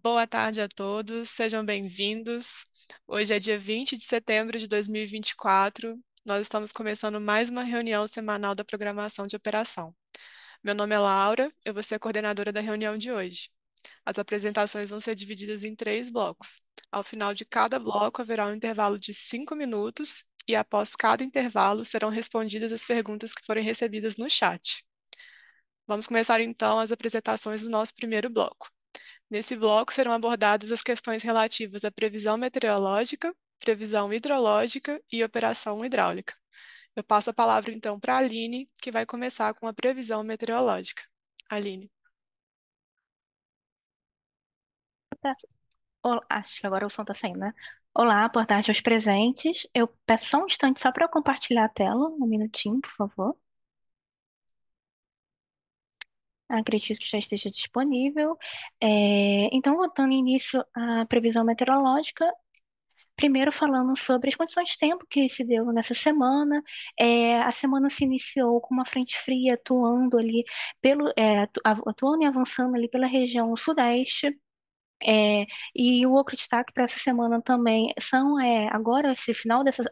Boa tarde a todos, sejam bem-vindos. Hoje é dia 20 de setembro de 2024. Nós estamos começando mais uma reunião semanal da programação de operação. Meu nome é Laura, eu vou ser a coordenadora da reunião de hoje. As apresentações vão ser divididas em três blocos. Ao final de cada bloco, haverá um intervalo de 5 minutos e, após cada intervalo, serão respondidas as perguntas que forem recebidas no chat. Vamos começar então as apresentações do nosso primeiro bloco. Nesse bloco serão abordadas as questões relativas à previsão meteorológica, previsão hidrológica e operação hidráulica. Eu passo a palavra então para a Aline, que vai começar com a previsão meteorológica. Aline. Acho que agora o som está saindo, né? Olá, boa tarde aos presentes. Eu peço só um instante só para eu compartilhar a tela, um minutinho, por favor. Acredito que já esteja disponível. Então, dando início à previsão meteorológica, primeiro falando sobre as condições de tempo que se deu nessa semana. A semana se iniciou com uma frente fria atuando ali atuando e avançando ali pela região sudeste. É, e o outro destaque para essa semana também são agora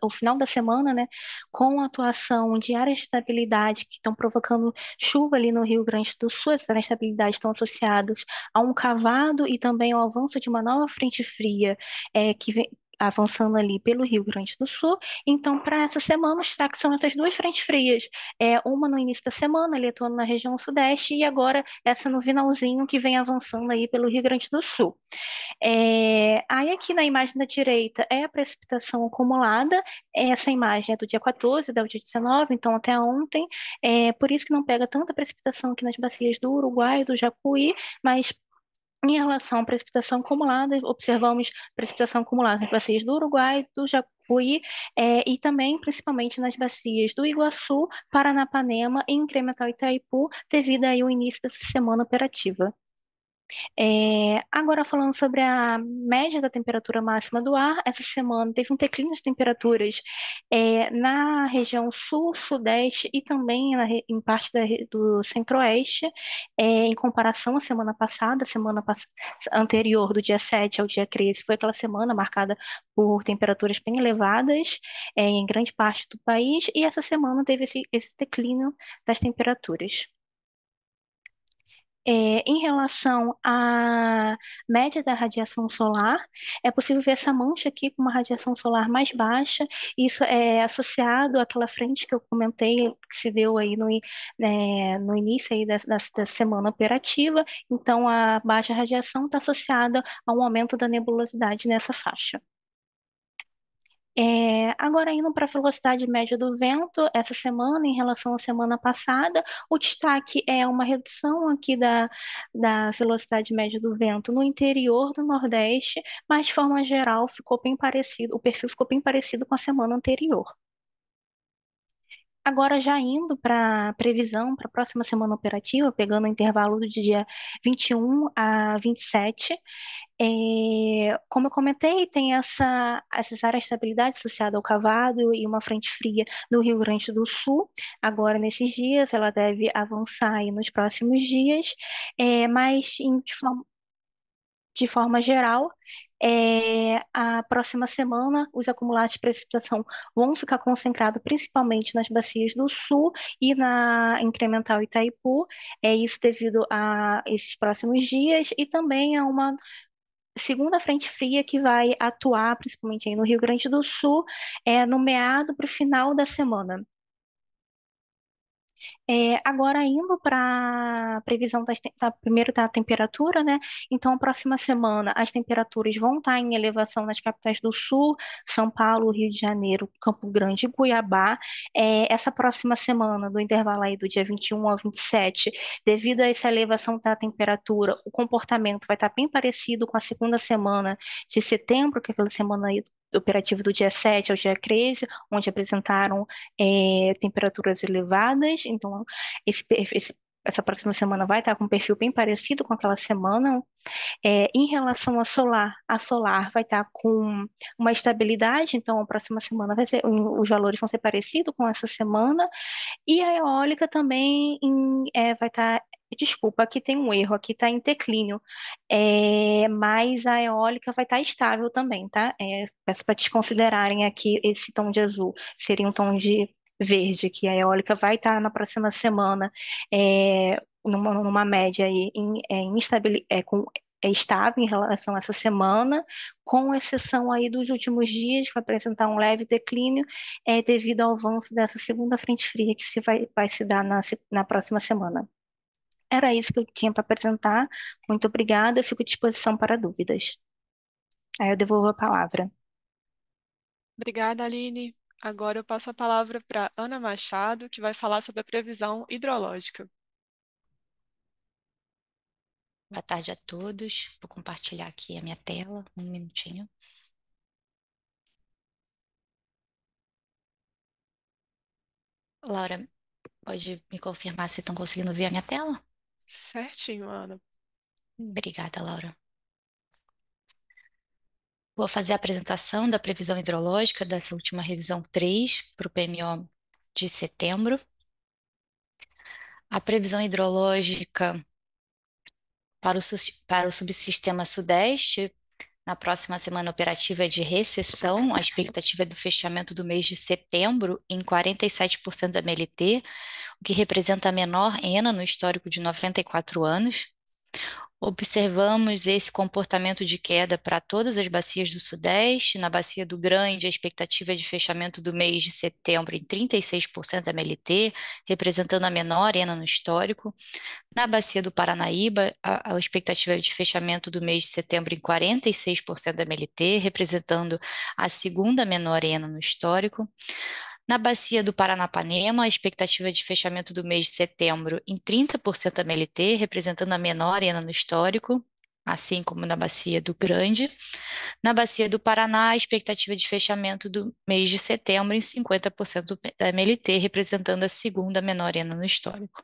o final da semana, né, com a atuação de áreas de estabilidade que estão provocando chuva ali no Rio Grande do Sul. Essas áreas de estabilidade estão associadas a um cavado e também ao avanço de uma nova frente fria que vem avançando ali pelo Rio Grande do Sul. Então, para essa semana, os destaques são essas duas frentes frias. Uma no início da semana, ali atuando na região sudeste, e agora essa no finalzinho que vem avançando aí pelo Rio Grande do Sul. Aí aqui na imagem da direita é a precipitação acumulada. Essa imagem é do dia 14, até o dia 19, então até ontem. Por isso que não pega tanta precipitação aqui nas bacias do Uruguai, do Jacuí, mas em relação à precipitação acumulada, observamos precipitação acumulada nas bacias do Uruguai, do Jacuí, e também, principalmente, nas bacias do Iguaçu, Paranapanema e Incremental Itaipu, devido aí ao início dessa semana operativa. Agora falando sobre a média da temperatura máxima do ar, essa semana teve um declínio de temperaturas na região sul, sudeste e também em parte do centro-oeste, em comparação à semana passada, anterior do dia 7 ao dia 13, foi aquela semana marcada por temperaturas bem elevadas em grande parte do país, e essa semana teve esse declínio das temperaturas. Em relação à média da radiação solar, é possível ver essa mancha aqui com uma radiação solar mais baixa. Isso é associado àquela frente que eu comentei, que se deu aí no início aí da semana operativa. Então, a baixa radiação está associada a um aumento da nebulosidade nessa faixa. Agora, indo para a velocidade média do vento, essa semana, em relação à semana passada, o destaque é uma redução aqui da velocidade média do vento no interior do Nordeste, mas de forma geral ficou bem parecido, o perfil ficou bem parecido com a semana anterior. Agora, já indo para a previsão para a próxima semana operativa, pegando o intervalo do dia 21 a 27, como eu comentei, tem essas áreas de estabilidade associada ao cavado e uma frente fria no Rio Grande do Sul. Agora, nesses dias, ela deve avançar aí nos próximos dias, mas de forma geral, a próxima semana, os acumulados de precipitação vão ficar concentrados principalmente nas bacias do sul e na incremental Itaipu. Isso devido a esses próximos dias e também a uma segunda frente fria que vai atuar principalmente aí no Rio Grande do Sul, no meado para o final da semana. Agora, indo para a previsão primeiro da temperatura, né? Então, a próxima semana, as temperaturas vão estar em elevação nas capitais do Sul, São Paulo, Rio de Janeiro, Campo Grande e Cuiabá. Essa próxima semana, do intervalo aí do dia 21 ao 27, devido a essa elevação da temperatura, o comportamento vai estar bem parecido com a segunda semana de setembro, que é aquela semana aí operativa do dia 7 ao dia 13, onde apresentaram temperaturas elevadas. Então, essa próxima semana vai estar com um perfil bem parecido com aquela semana. Em relação a solar vai estar com uma estabilidade, então a próxima semana os valores vão ser parecidos com essa semana. E a eólica também vai estar Desculpa, aqui tem um erro, aqui está em declínio, mas a eólica vai estar estável também, tá? Peço para desconsiderarem aqui esse tom de azul, seria um tom de verde, que a eólica vai estar na próxima semana numa média aí estável em relação a essa semana, com exceção aí dos últimos dias, que vai apresentar um leve declínio, devido ao avanço dessa segunda frente fria que vai se dar na próxima semana. Era isso que eu tinha para apresentar. Muito obrigada, eu fico à disposição para dúvidas. Aí eu devolvo a palavra. Obrigada, Aline. Agora eu passo a palavra para Ana Machado, que vai falar sobre a previsão hidrológica. Boa tarde a todos. Vou compartilhar aqui a minha tela, um minutinho. Laura, pode me confirmar se estão conseguindo ver a minha tela? Certinho, Ana. Obrigada, Laura. Vou fazer a apresentação da previsão hidrológica dessa última revisão 3 para o PMO de setembro. A previsão hidrológica para o subsistema Sudeste, na próxima semana operativa é de recessão. A expectativa é do fechamento do mês de setembro em 47% da MLT, o que representa a menor ENA no histórico de 94 anos. Observamos esse comportamento de queda para todas as bacias do Sudeste. Na bacia do Grande, a expectativa é de fechamento do mês de setembro em 36% da MLT, representando a menor ENA no histórico. Na bacia do Paranaíba, a expectativa é de fechamento do mês de setembro em 46% da MLT, representando a segunda menor ENA no histórico. Na bacia do Paranapanema, a expectativa de fechamento do mês de setembro em 30% da MLT, representando a menor ENA no histórico, assim como na bacia do Grande. Na bacia do Paraná, a expectativa de fechamento do mês de setembro em 50% da MLT, representando a segunda menor ENA no histórico.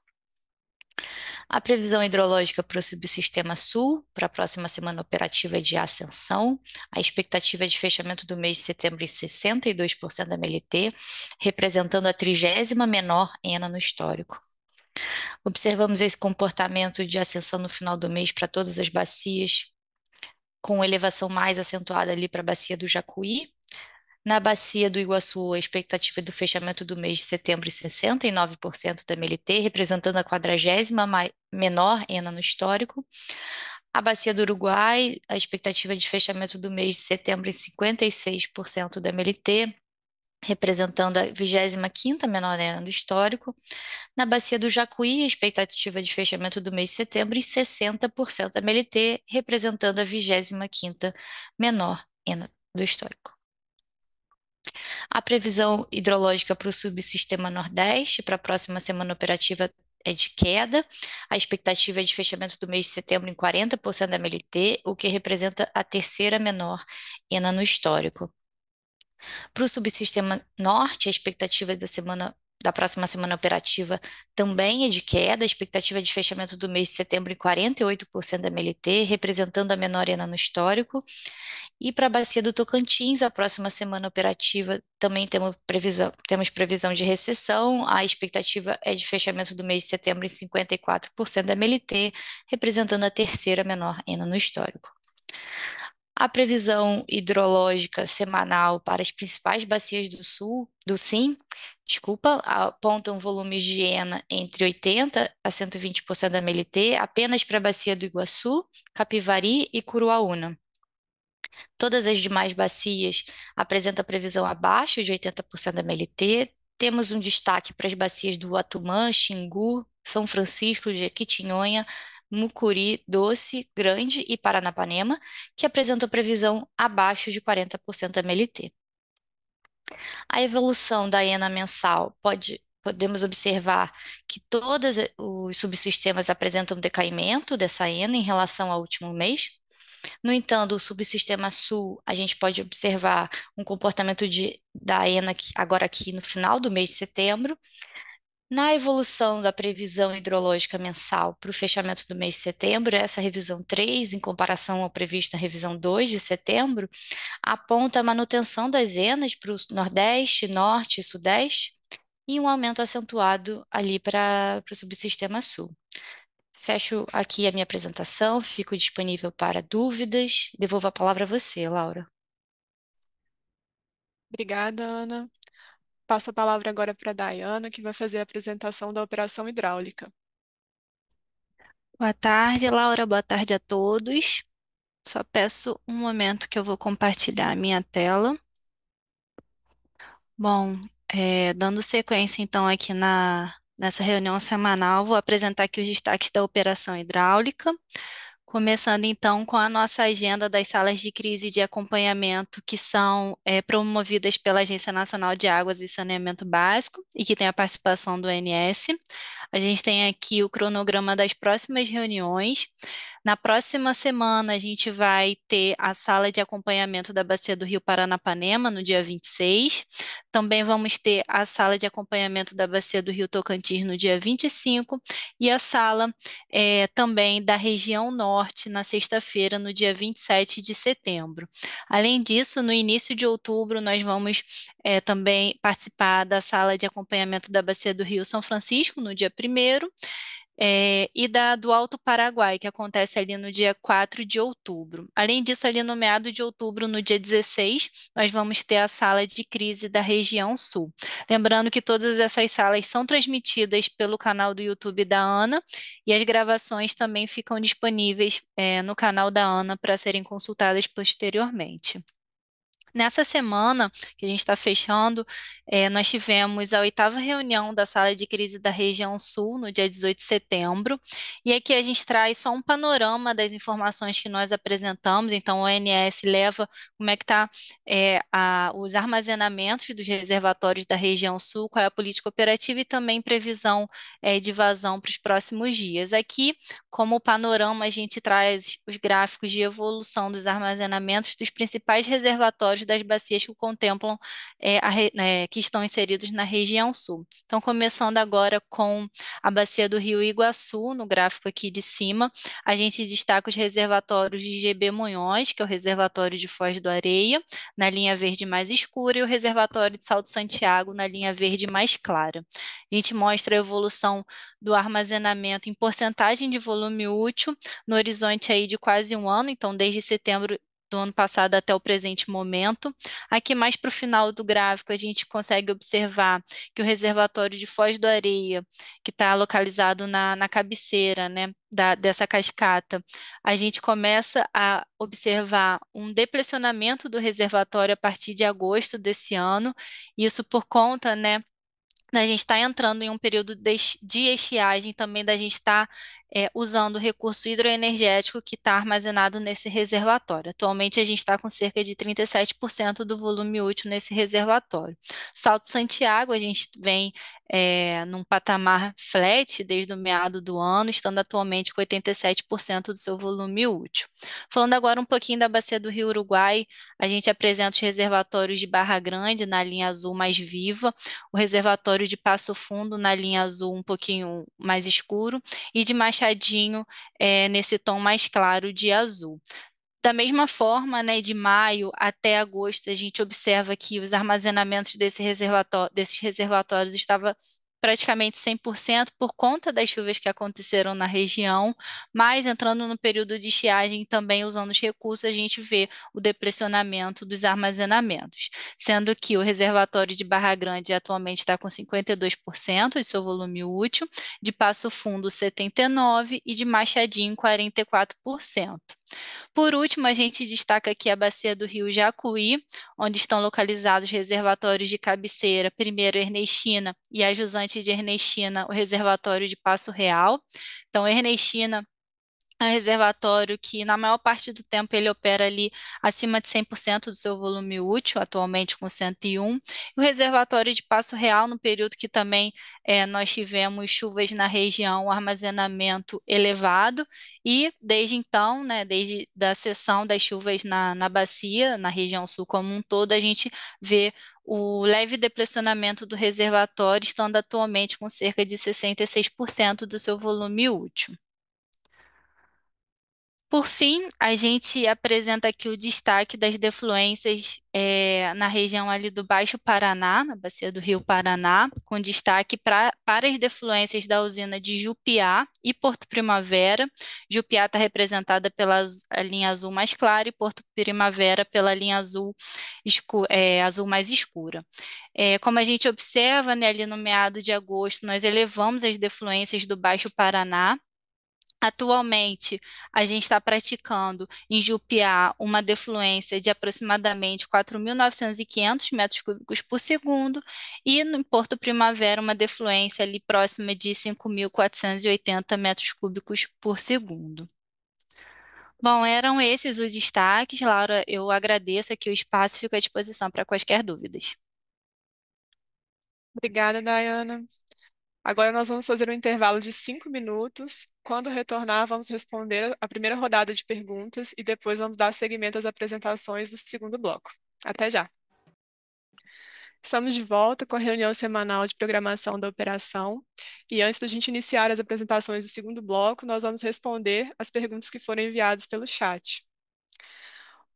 A previsão hidrológica para o subsistema Sul, para a próxima semana operativa é de ascensão. A expectativa é de fechamento do mês de setembro em 62% da MLT, representando a 30ª menor ENA no histórico. Observamos esse comportamento de ascensão no final do mês para todas as bacias, com elevação mais acentuada ali para a bacia do Jacuí. Na bacia do Iguaçu, a expectativa do fechamento do mês de setembro em 69% da MLT, representando a 40ª menor ENA no histórico. A bacia do Uruguai, a expectativa de fechamento do mês de setembro em 56% da MLT, representando a 25ª menor ENA do histórico. Na bacia do Jacuí, a expectativa de fechamento do mês de setembro em 60% da MLT, representando a 25ª menor ENA do histórico. A previsão hidrológica para o subsistema Nordeste, para a próxima semana operativa, é de queda. A expectativa é de fechamento do mês de setembro em 40% da MLT, o que representa a terceira menor ENA no histórico. Para o subsistema Norte, a expectativa da próxima semana operativa também é de queda. A expectativa de fechamento do mês de setembro em 48% da MLT, representando a menor ENA no histórico. E para a bacia do Tocantins, a próxima semana operativa também temos previsão de recessão. A expectativa é de fechamento do mês de setembro em 54% da MLT, representando a terceira menor ENA no histórico. A previsão hidrológica semanal para as principais bacias do SIM, apontam volumes de ENA entre 80% a 120% da MLT, apenas para a bacia do Iguaçu, Capivari e Curuaúna. Todas as demais bacias apresentam previsão abaixo de 80% da MLT. Temos um destaque para as bacias do Uatumã, Xingu, São Francisco, Jequitinhonha, Mucuri, Doce, Grande e Paranapanema, que apresentam previsão abaixo de 40% da MLT. A evolução da ENA mensal podemos observar que todos os subsistemas apresentam decaimento dessa ENA em relação ao último mês. No entanto, o subsistema Sul, a gente pode observar um comportamento da ENA agora aqui no final do mês de setembro. Na evolução da previsão hidrológica mensal para o fechamento do mês de setembro, essa revisão 3, em comparação ao previsto na revisão 2 de setembro, aponta a manutenção das ENAs para o Nordeste, Norte e Sudeste e um aumento acentuado ali para o subsistema Sul. Fecho aqui a minha apresentação, fico disponível para dúvidas. Devolvo a palavra a você, Laura. Obrigada, Ana. Passo a palavra agora para a Dayana, que vai fazer a apresentação da operação hidráulica. Boa tarde, Laura. Boa tarde a todos. Só peço um momento que eu vou compartilhar a minha tela. Bom, dando sequência então aqui nessa reunião semanal, vou apresentar aqui os destaques da operação hidráulica. Começando então com a nossa agenda das salas de crise de acompanhamento que são promovidas pela Agência Nacional de Águas e Saneamento Básico e que tem a participação do ONS. A gente tem aqui o cronograma das próximas reuniões. Na próxima semana, a gente vai ter a sala de acompanhamento da Bacia do Rio Paranapanema, no dia 26. Também vamos ter a sala de acompanhamento da Bacia do Rio Tocantins, no dia 25. E a sala também da região norte, na sexta-feira, no dia 27 de setembro. Além disso, no início de outubro, nós vamos também participar da sala de acompanhamento da Bacia do Rio São Francisco, no dia 1º, e do Alto Paraguai, que acontece ali no dia 4 de outubro. Além disso, ali no meado de outubro, no dia 16, nós vamos ter a sala de crise da região sul. Lembrando que todas essas salas são transmitidas pelo canal do YouTube da ANA e as gravações também ficam disponíveis no canal da ANA para serem consultadas posteriormente. Nessa semana que a gente está fechando, nós tivemos a 8ª reunião da Sala de Crise da Região Sul, no dia 18 de setembro, e aqui a gente traz só um panorama das informações que nós apresentamos. Então, o ONS leva como é que está os armazenamentos dos reservatórios da região Sul, qual é a política operativa e também previsão de vazão para os próximos dias. Aqui, como panorama, a gente traz os gráficos de evolução dos armazenamentos dos principais reservatórios das bacias que contemplam que estão inseridos na região sul. Então, começando agora com a bacia do Rio Iguaçu, no gráfico aqui de cima, a gente destaca os reservatórios de GB Munhões, que é o reservatório de Foz do Areia, na linha verde mais escura, e o reservatório de Salto Santiago, na linha verde mais clara. A gente mostra a evolução do armazenamento em porcentagem de volume útil no horizonte aí de quase um ano, então desde setembro do ano passado até o presente momento. Aqui mais para o final do gráfico a gente consegue observar que o reservatório de Foz do Areia, que está localizado na cabeceira, né, dessa cascata, a gente começa a observar um depressionamento do reservatório a partir de agosto desse ano, isso por conta, né, da gente estar entrando em um período de estiagem, também da gente estar usando o recurso hidroenergético que está armazenado nesse reservatório. Atualmente, a gente está com cerca de 37% do volume útil nesse reservatório. Salto Santiago, a gente vem num patamar flat desde o meado do ano, estando atualmente com 87% do seu volume útil. Falando agora um pouquinho da Bacia do Rio Uruguai, a gente apresenta os reservatórios de Barra Grande, na linha azul mais viva, o reservatório de Passo Fundo na linha azul um pouquinho mais escuro e de Machadinho nesse tom mais claro de azul. Da mesma forma, né, de maio até agosto, a gente observa que os armazenamentos desses reservatórios estavam praticamente 100% por conta das chuvas que aconteceram na região, mas entrando no período de estiagem também usando os recursos, a gente vê o depressionamento dos armazenamentos, sendo que o reservatório de Barra Grande atualmente está com 52% de seu volume útil, de Passo Fundo 79% e de Machadinho 44%. Por último, a gente destaca aqui a bacia do Rio Jacuí, onde estão localizados reservatórios de cabeceira, primeiro Ernestina e a jusante de Ernestina, o reservatório de Passo Real. Então, Ernestina é um reservatório que, na maior parte do tempo, ele opera ali acima de 100% do seu volume útil, atualmente com 101. E o reservatório de Passo Real, no período que também nós tivemos chuvas na região, um armazenamento elevado, e desde então, né, desde a cessão das chuvas na bacia, na região sul como um todo, a gente vê o leve depressionamento do reservatório, estando atualmente com cerca de 66% do seu volume útil. Por fim, a gente apresenta aqui o destaque das defluências na região ali do Baixo Paraná, na bacia do Rio Paraná, com destaque para as defluências da usina de Jupiá e Porto Primavera. Jupiá está representada pela a linha azul mais clara e Porto Primavera pela linha azul, azul mais escura. Como a gente observa, né, ali no meado de agosto, nós elevamos as defluências do Baixo Paraná. Atualmente, a gente está praticando em Jupiá uma defluência de aproximadamente 4.900 metros cúbicos por segundo e no Porto Primavera uma defluência ali próxima de 5.480 metros cúbicos por segundo. Bom, eram esses os destaques. Laura, eu agradeço aqui o espaço e fico à disposição para quaisquer dúvidas. Obrigada, Dayana. Agora nós vamos fazer um intervalo de 5 minutos. Quando retornar, vamos responder a primeira rodada de perguntas e depois vamos dar seguimento às apresentações do segundo bloco. Até já! Estamos de volta com a reunião semanal de programação da operação. E antes da gente iniciar as apresentações do segundo bloco, nós vamos responder as perguntas que foram enviadas pelo chat.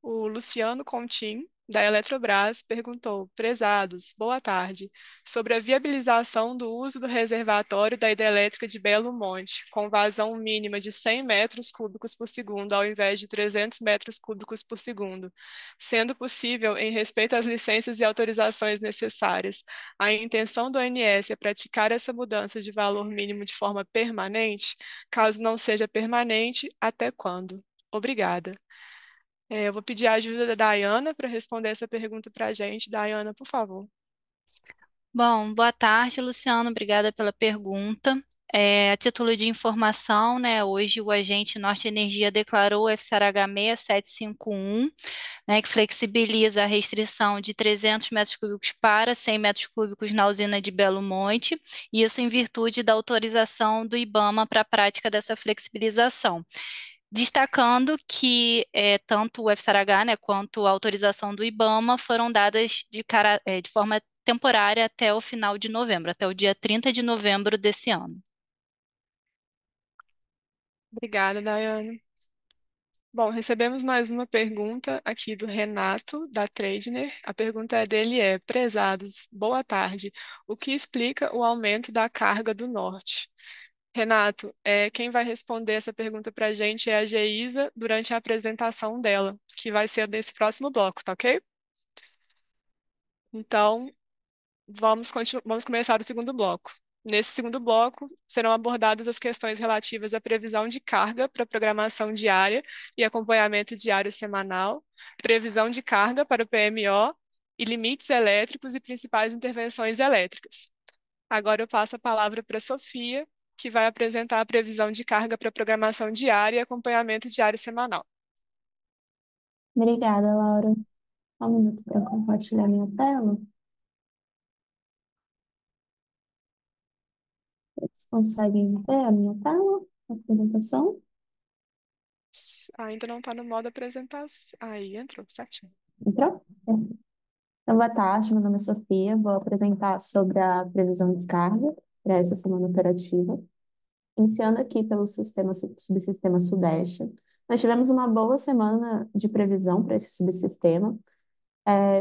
O Luciano Contim, da Eletrobras, perguntou: prezados, boa tarde, sobre a viabilização do uso do reservatório da hidrelétrica de Belo Monte, com vazão mínima de 100 metros cúbicos por segundo, ao invés de 300 metros cúbicos por segundo, sendo possível, em respeito às licenças e autorizações necessárias, a intenção do ONS é praticar essa mudança de valor mínimo de forma permanente? Caso não seja permanente, até quando? Obrigada. Eu vou pedir a ajuda da Dayana para responder essa pergunta para a gente. Dayana, por favor. Bom, boa tarde, Luciano. Obrigada pela pergunta. A título de informação, né, hoje o agente Norte Energia declarou o FCRH 6751, né, que flexibiliza a restrição de 300 metros cúbicos para 100 metros cúbicos na usina de Belo Monte, e isso em virtude da autorização do IBAMA para a prática dessa flexibilização. Destacando que tanto o FCRH, né, quanto a autorização do IBAMA foram dadas de forma temporária até o final de novembro, até o dia 30 de novembro desse ano. Obrigada, Dayana. Bom, recebemos mais uma pergunta aqui do Renato, da Tradner. A pergunta dele é: prezados, boa tarde. O que explica o aumento da carga do norte? Renato, quem vai responder essa pergunta para a gente é a Geisa durante a apresentação dela, que vai ser nesse próximo bloco, tá ok? Então, vamos começar o segundo bloco. Nesse segundo bloco, serão abordadas as questões relativas à previsão de carga para programação diária e acompanhamento diário semanal, previsão de carga para o PMO e limites elétricos e principais intervenções elétricas. Agora eu passo a palavra para a Sofia, que vai apresentar a previsão de carga para programação diária e acompanhamento diário semanal. Obrigada, Laura. Só um minuto para compartilhar minha tela. Vocês conseguem ver a minha tela, a apresentação? Ainda não está no modo apresentação. Aí, entrou, certinho. Entrou? Então, boa tarde, meu nome é Sofia. Vou apresentar sobre a previsão de carga para essa semana operativa. Iniciando aqui pelo subsistema Sudeste. Nós tivemos uma boa semana de previsão para esse subsistema,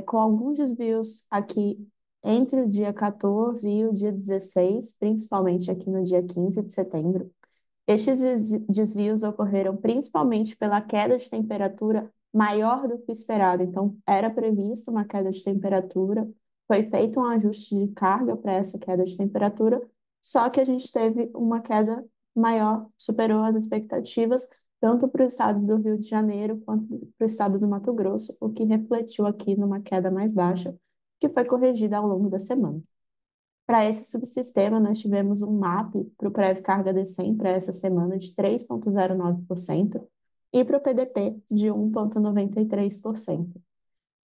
com alguns desvios aqui entre o dia 14 e o dia 16, principalmente aqui no dia 15 de setembro. Estes desvios ocorreram principalmente pela queda de temperatura maior do que o esperado. Então, era previsto uma queda de temperatura, foi feito um ajuste de carga para essa queda de temperatura, só que a gente teve uma queda maior, superou as expectativas, tanto para o estado do Rio de Janeiro quanto para o estado do Mato Grosso, o que refletiu aqui numa queda mais baixa, que foi corrigida ao longo da semana. Para esse subsistema, nós tivemos um MAP para o pré-carga D100 para essa semana de 3,09% e para o PDP de 1,93%.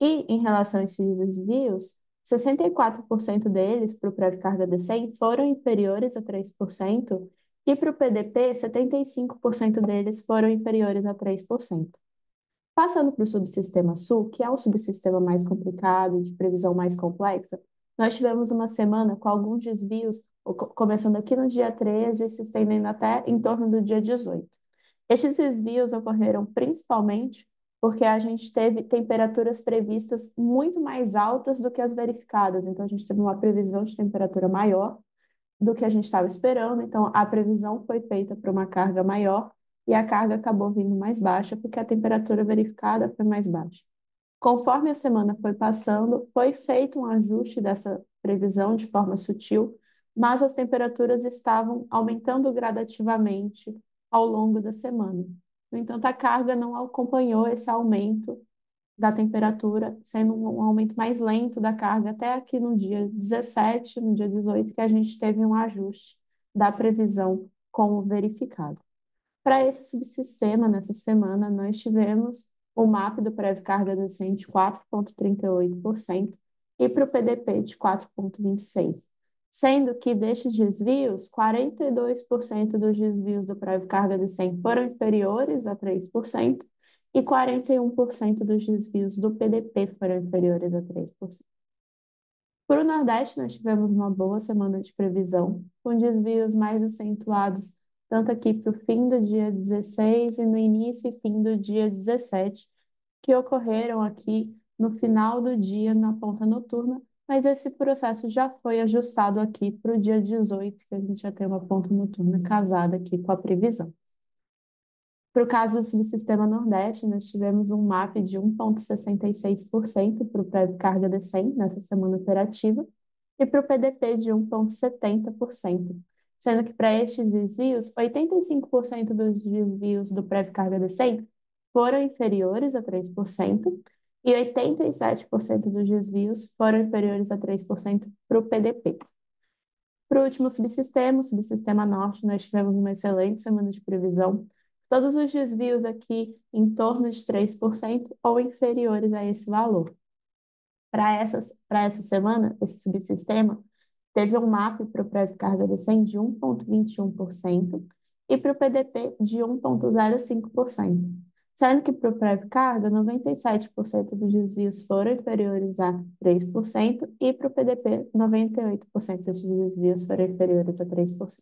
E, em relação a esses desvios, 64% deles para o pré-carga D100 foram inferiores a 3% e para o PDP, 75% deles foram inferiores a 3%. Passando para o subsistema Sul, que é o subsistema mais complicado, de previsão mais complexa, nós tivemos uma semana com alguns desvios, começando aqui no dia 13 e se estendendo até em torno do dia 18. Estes desvios ocorreram principalmente porque a gente teve temperaturas previstas muito mais altas do que as verificadas. Então, a gente teve uma previsão de temperatura maior do que a gente estava esperando. Então, a previsão foi feita para uma carga maior e a carga acabou vindo mais baixa porque a temperatura verificada foi mais baixa. Conforme a semana foi passando, foi feito um ajuste dessa previsão de forma sutil, mas as temperaturas estavam aumentando gradativamente ao longo da semana. No entanto, a carga não acompanhou esse aumento da temperatura, sendo um aumento mais lento da carga até aqui no dia 17, no dia 18, que a gente teve um ajuste da previsão com o verificado. Para esse subsistema, nessa semana, nós tivemos o MAP do prévio carga decente de 4,38% e para o PDP de 4,26%, sendo que destes desvios, 42% dos desvios do prévio carga decente foram inferiores a 3% e 41% dos desvios do PDP foram inferiores a 3%. Para o Nordeste, nós tivemos uma boa semana de previsão, com desvios mais acentuados, tanto aqui para o fim do dia 16 e no início e fim do dia 17, que ocorreram aqui no final do dia, na ponta noturna, mas esse processo já foi ajustado aqui para o dia 18, que a gente já tem uma ponta noturna casada aqui com a previsão. Para o caso do subsistema Nordeste, nós tivemos um MAP de 1,66% para o prévio carga decente nessa semana operativa e para o PDP de 1,70%, sendo que para estes desvios, 85% dos desvios do prévio carga decente foram inferiores a 3% e 87% dos desvios foram inferiores a 3% para o PDP. Para o último subsistema, o subsistema norte, nós tivemos uma excelente semana de previsão. Todos os desvios aqui em torno de 3% ou inferiores a esse valor. Para essa semana, esse subsistema teve um MAP para o prévio carga decente de 1,21% e para o PDP de 1,05%. Sendo que para o prévio carga, 97% dos desvios foram inferiores a 3% e para o PDP, 98% dos desvios foram inferiores a 3%.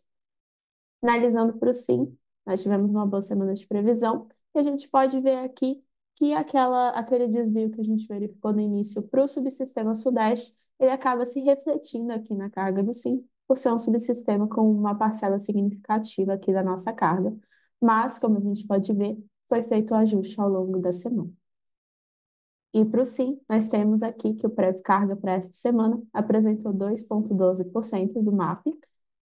Finalizando para o SIM, nós tivemos uma boa semana de previsão e a gente pode ver aqui que aquele desvio que a gente verificou no início para o subsistema Sudeste, ele acaba se refletindo aqui na carga do SIM, por ser um subsistema com uma parcela significativa aqui da nossa carga. Mas, como a gente pode ver, foi feito o ajuste ao longo da semana. E para o SIM, nós temos aqui que o prévio carga para essa semana apresentou 2,12% do MAP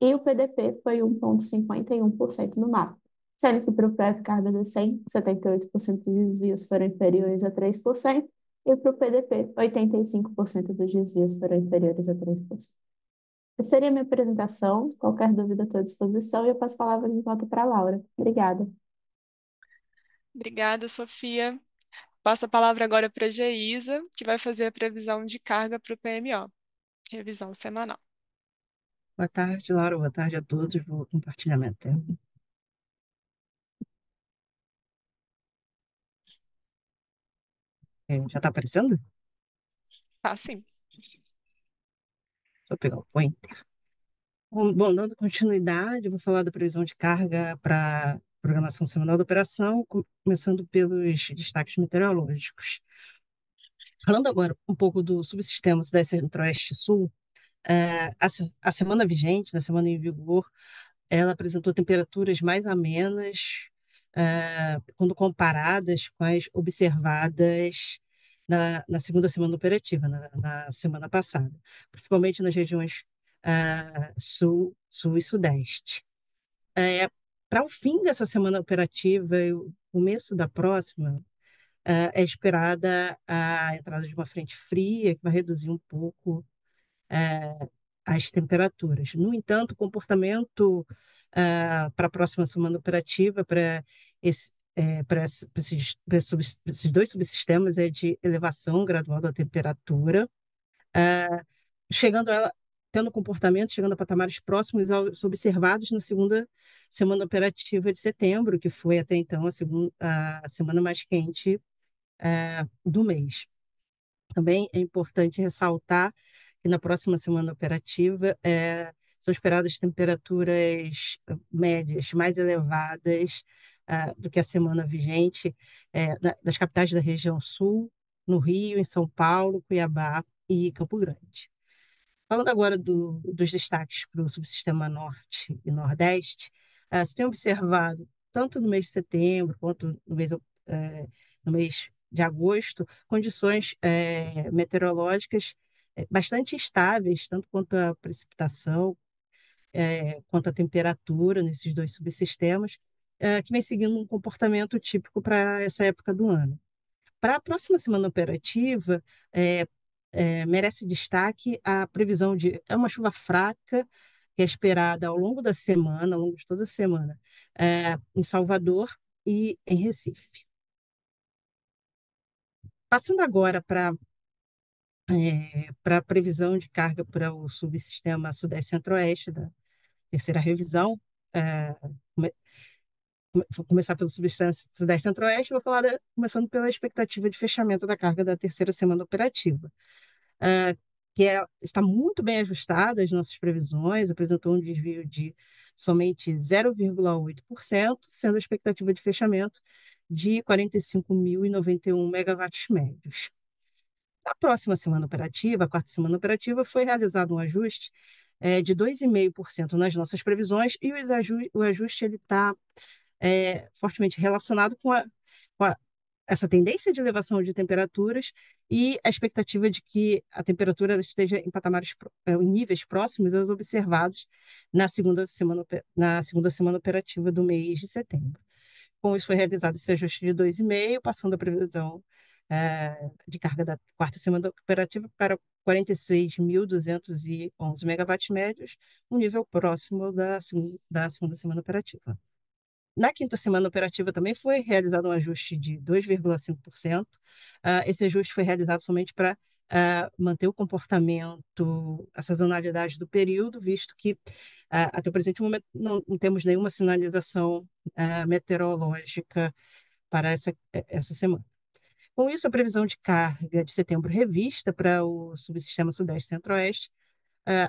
e o PDP foi 1,51% no MAP, sendo que para o prévio carga decente, 78% dos desvios foram inferiores a 3% e para o PDP, 85% dos desvios foram inferiores a 3%. Essa seria a minha apresentação. Qualquer dúvida, estou à disposição e eu passo a palavra de volta para a Laura. Obrigada. Obrigada, Sofia. Passo a palavra agora para a Geisa, que vai fazer a previsão de carga para o PMO, revisão semanal. Boa tarde, Laura. Boa tarde a todos. Vou compartilhar minha tela. Já está aparecendo? Tá, sim. Só pegar o pointer. Bom, dando continuidade, vou falar da previsão de carga para programação semanal da operação, começando pelos destaques meteorológicos. Falando agora um pouco do subsistema Sudeste Centro-Oeste Sul, a semana vigente, na semana em vigor, ela apresentou temperaturas mais amenas, quando comparadas com as observadas na segunda semana operativa, na semana passada, principalmente nas regiões sul e sudeste. Para o fim dessa semana operativa e o começo da próxima, é esperada a entrada de uma frente fria, que vai reduzir um pouco as temperaturas. No entanto, o comportamento para a próxima semana operativa, para esses dois subsistemas, é de elevação gradual da temperatura, chegando ela, tendo comportamento, chegando a patamares próximos aos observados na segunda semana operativa de setembro, que foi até então a semana mais quente do mês. Também é importante ressaltar que na próxima semana operativa são esperadas temperaturas médias mais elevadas do que a semana vigente das capitais da região sul, no Rio, em São Paulo, Cuiabá e Campo Grande. Falando agora dos destaques para o subsistema Norte e Nordeste, se tem observado, tanto no mês de setembro quanto no mês de agosto, condições meteorológicas bastante estáveis, tanto quanto a precipitação, quanto a temperatura nesses dois subsistemas, que vem seguindo um comportamento típico para essa época do ano. Para a próxima semana operativa, merece destaque a previsão de uma chuva fraca, que é esperada ao longo da semana, ao longo de toda a semana, em Salvador e em Recife. Passando agora para a previsão de carga para o subsistema Sudeste Centro-Oeste, da terceira revisão, vou começar pelo subsistema Sudeste Centro-Oeste, vou falar começando pela expectativa de fechamento da carga da terceira semana operativa, que está muito bem ajustada às nossas previsões, apresentou um desvio de somente 0,8%, sendo a expectativa de fechamento de 45.091 megawatts médios. Na próxima semana operativa, a quarta semana operativa, foi realizado um ajuste de 2,5% nas nossas previsões, e o ajuste está fortemente relacionado com essa tendência de elevação de temperaturas e a expectativa de que a temperatura esteja em patamares, em níveis próximos aos observados na segunda semana operativa do mês de setembro. Com isso, foi realizado esse ajuste de 2,5%, passando a previsão de carga da quarta semana operativa para 46.211 megawatts médios, um nível próximo da segunda semana operativa. Na quinta semana operativa também foi realizado um ajuste de 2,5%. Esse ajuste foi realizado somente para manter o comportamento, a sazonalidade do período, visto que até o presente momento não temos nenhuma sinalização meteorológica para essa semana. Com isso, a previsão de carga de setembro revista para o subsistema Sudeste Centro-Oeste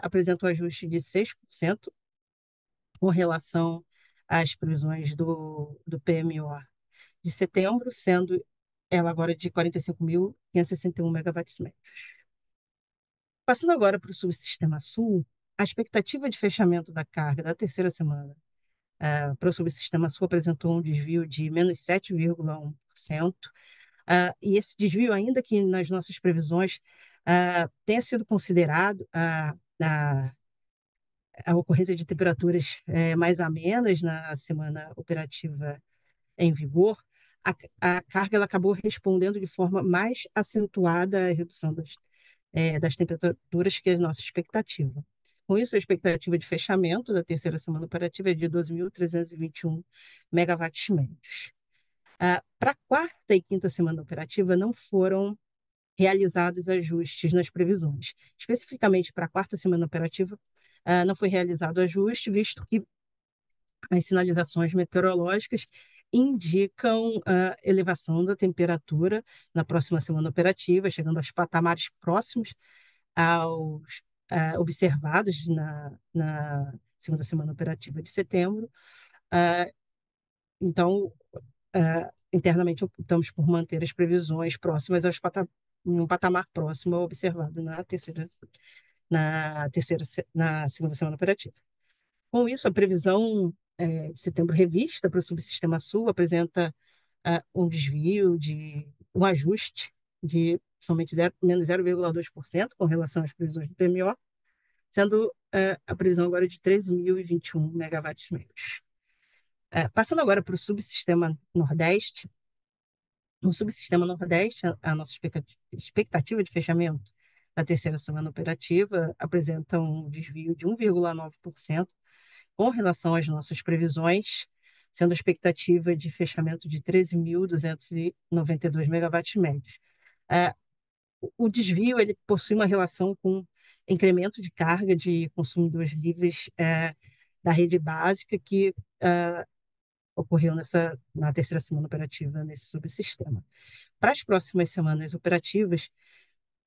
apresenta um ajuste de 6% com relação às previsões do PMO de setembro, sendo ela agora de 45.561 megawatts médios. Passando agora para o subsistema Sul, a expectativa de fechamento da carga da terceira semana para o subsistema Sul apresentou um desvio de menos 7,1%, e esse desvio, ainda que nas nossas previsões tenha sido considerado a ocorrência de temperaturas mais amenas na semana operativa em vigor, a carga ela acabou respondendo de forma mais acentuada à redução das temperaturas que a nossa expectativa. Com isso, a expectativa de fechamento da terceira semana operativa é de 12.321 megawatts médios. Para a quarta e quinta semana operativa, não foram realizados ajustes nas previsões. Especificamente para a quarta semana operativa, não foi realizado ajuste, visto que as sinalizações meteorológicas indicam a elevação da temperatura na próxima semana operativa, chegando aos patamares próximos aos observados na segunda semana operativa de setembro. Então, internamente optamos por manter as previsões próximas em um patamar próximo ao observado na segunda semana operativa. Com isso, a previsão de setembro revista para o subsistema Sul apresenta um ajuste de somente menos 0,2% com relação às previsões do PMO, sendo a previsão agora de 13.021 megawatts médios. Passando agora para o subsistema Nordeste, no subsistema Nordeste, a nossa expectativa de fechamento da terceira semana operativa apresenta um desvio de 1,9% com relação às nossas previsões, sendo a expectativa de fechamento de 13.292 megawatts médios. O desvio ele possui uma relação com incremento de carga de consumidores livres da rede básica que ocorreu na terceira semana operativa nesse subsistema. Para as próximas semanas operativas,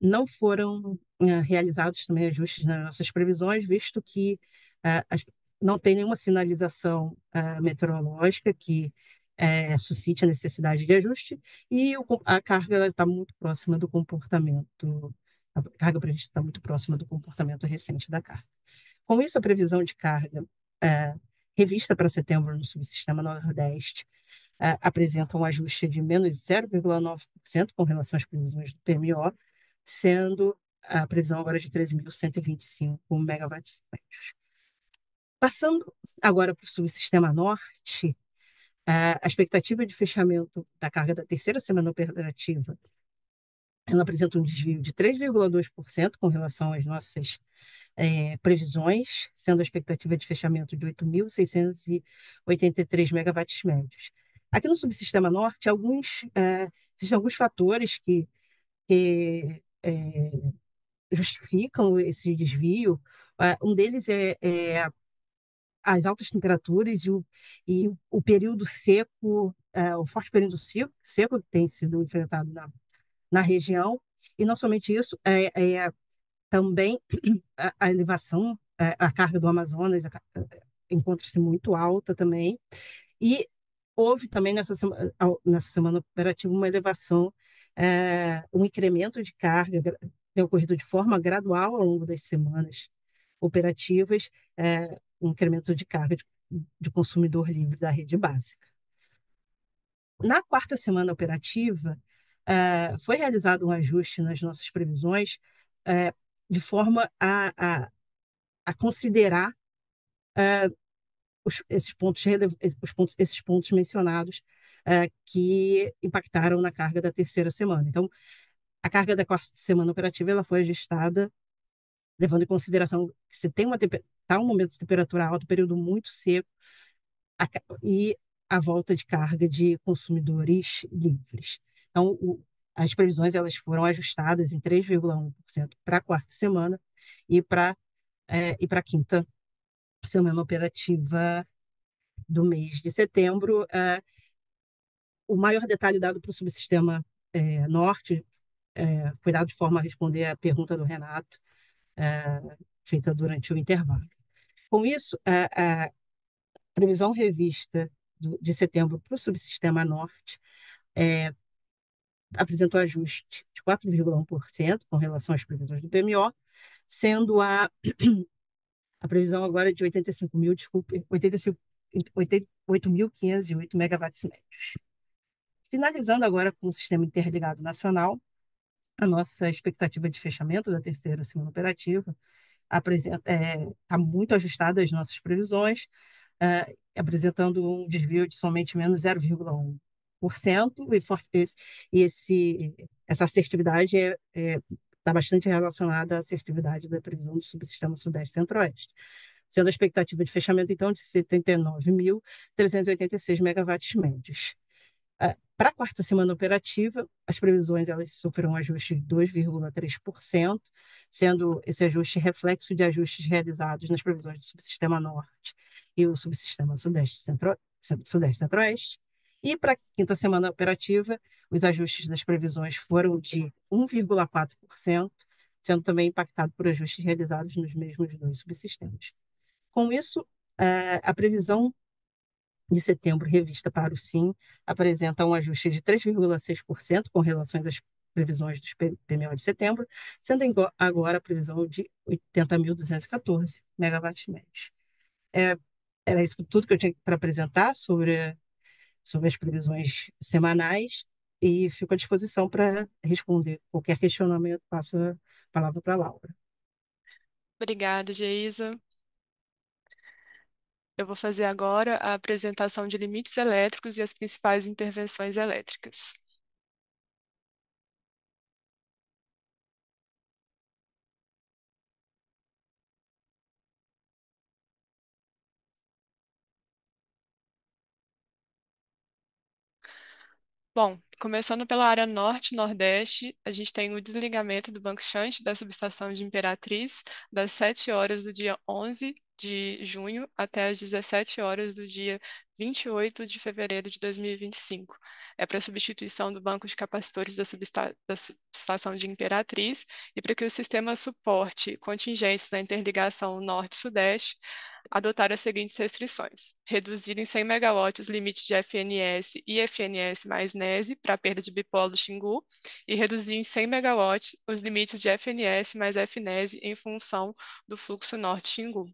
não foram realizados também ajustes nas nossas previsões, visto que não tem nenhuma sinalização meteorológica que suscite a necessidade de ajuste, e a carga está muito próxima do comportamento, a carga prevista está muito próxima do comportamento recente da carga. Com isso, a previsão de carga revista para setembro no subsistema Nordeste apresenta um ajuste de menos 0,9% com relação às previsões do PMO, sendo a previsão agora de 13.125 megawatts médios. Passando agora para o subsistema Norte, a expectativa de fechamento da carga da terceira semana operativa, ela apresenta um desvio de 3,2% com relação às nossas previsões, sendo a expectativa de fechamento de 8.683 megawatts médios. Aqui no subsistema Norte, existem alguns fatores que justificam esse desvio. Um deles é as altas temperaturas e o período seco, o forte período seco que tem sido enfrentado na região. E não somente isso, também a elevação, a carga do Amazonas encontra-se muito alta também. E houve também nessa semana operativa uma elevação, um incremento de carga tem ocorrido de forma gradual ao longo das semanas operativas, um incremento de carga de consumidor livre da rede básica. Na quarta semana operativa, foi realizado um ajuste nas nossas previsões, de forma a considerar esses pontos mencionados, que impactaram na carga da terceira semana. Então, a carga da quarta semana operativa ela foi ajustada, levando em consideração que se tem um momento de temperatura alta, um período muito seco, e a volta de carga de consumidores livres. Então, as previsões elas foram ajustadas em 3,1% para a quarta semana e para a quinta semana operativa do mês de setembro. O maior detalhe dado para o subsistema Norte foi dado de forma a responder à pergunta do Renato, feita durante o intervalo. Com isso, a previsão revista de setembro para o subsistema Norte apresentou ajuste de 4,1% com relação às previsões do PMO, sendo a previsão agora de 8.508 megawatts médios. Finalizando agora com o Sistema Interligado Nacional, a nossa expectativa de fechamento da terceira semana operativa está muito ajustada às nossas previsões, apresentando um desvio de somente menos 0,1%, e essa assertividade está bastante relacionada à assertividade da previsão do subsistema Sudeste Centro-Oeste, sendo a expectativa de fechamento, então, de 79.386 megawatts médios. Para a quarta semana operativa, as previsões elas sofreram um ajuste de 2,3%, sendo esse ajuste reflexo de ajustes realizados nas previsões do subsistema Norte e o subsistema Sudeste Centro-Oeste. E para a quinta semana operativa, os ajustes das previsões foram de 1,4%, sendo também impactado por ajustes realizados nos mesmos dois subsistemas. Com isso, a previsão de setembro revista para o SIM apresenta um ajuste de 3,6% com relação às previsões do PMO de setembro, sendo agora a previsão de 80.214 megawatts médios. Era isso tudo que eu tinha para apresentar sobre as previsões semanais, e fico à disposição para responder qualquer questionamento. Passo a palavra para a Laura. Obrigada, Geisa. Eu vou fazer agora a apresentação de limites elétricos e as principais intervenções elétricas. Bom, começando pela área norte e nordeste, a gente tem o desligamento do banco Shunt da subestação de Imperatriz, das 7 horas do dia 11 de junho até as 17 horas do dia 28 de fevereiro de 2025. É para substituição do banco de capacitores da subestação de Imperatriz e para que o sistema suporte contingências da interligação norte-sudeste, adotar as seguintes restrições: reduzir em 100 MW os limites de FNS e FNS mais NESE para perda de bipolo Xingu e reduzir em 100 MW os limites de FNS mais FNESE em função do fluxo norte Xingu.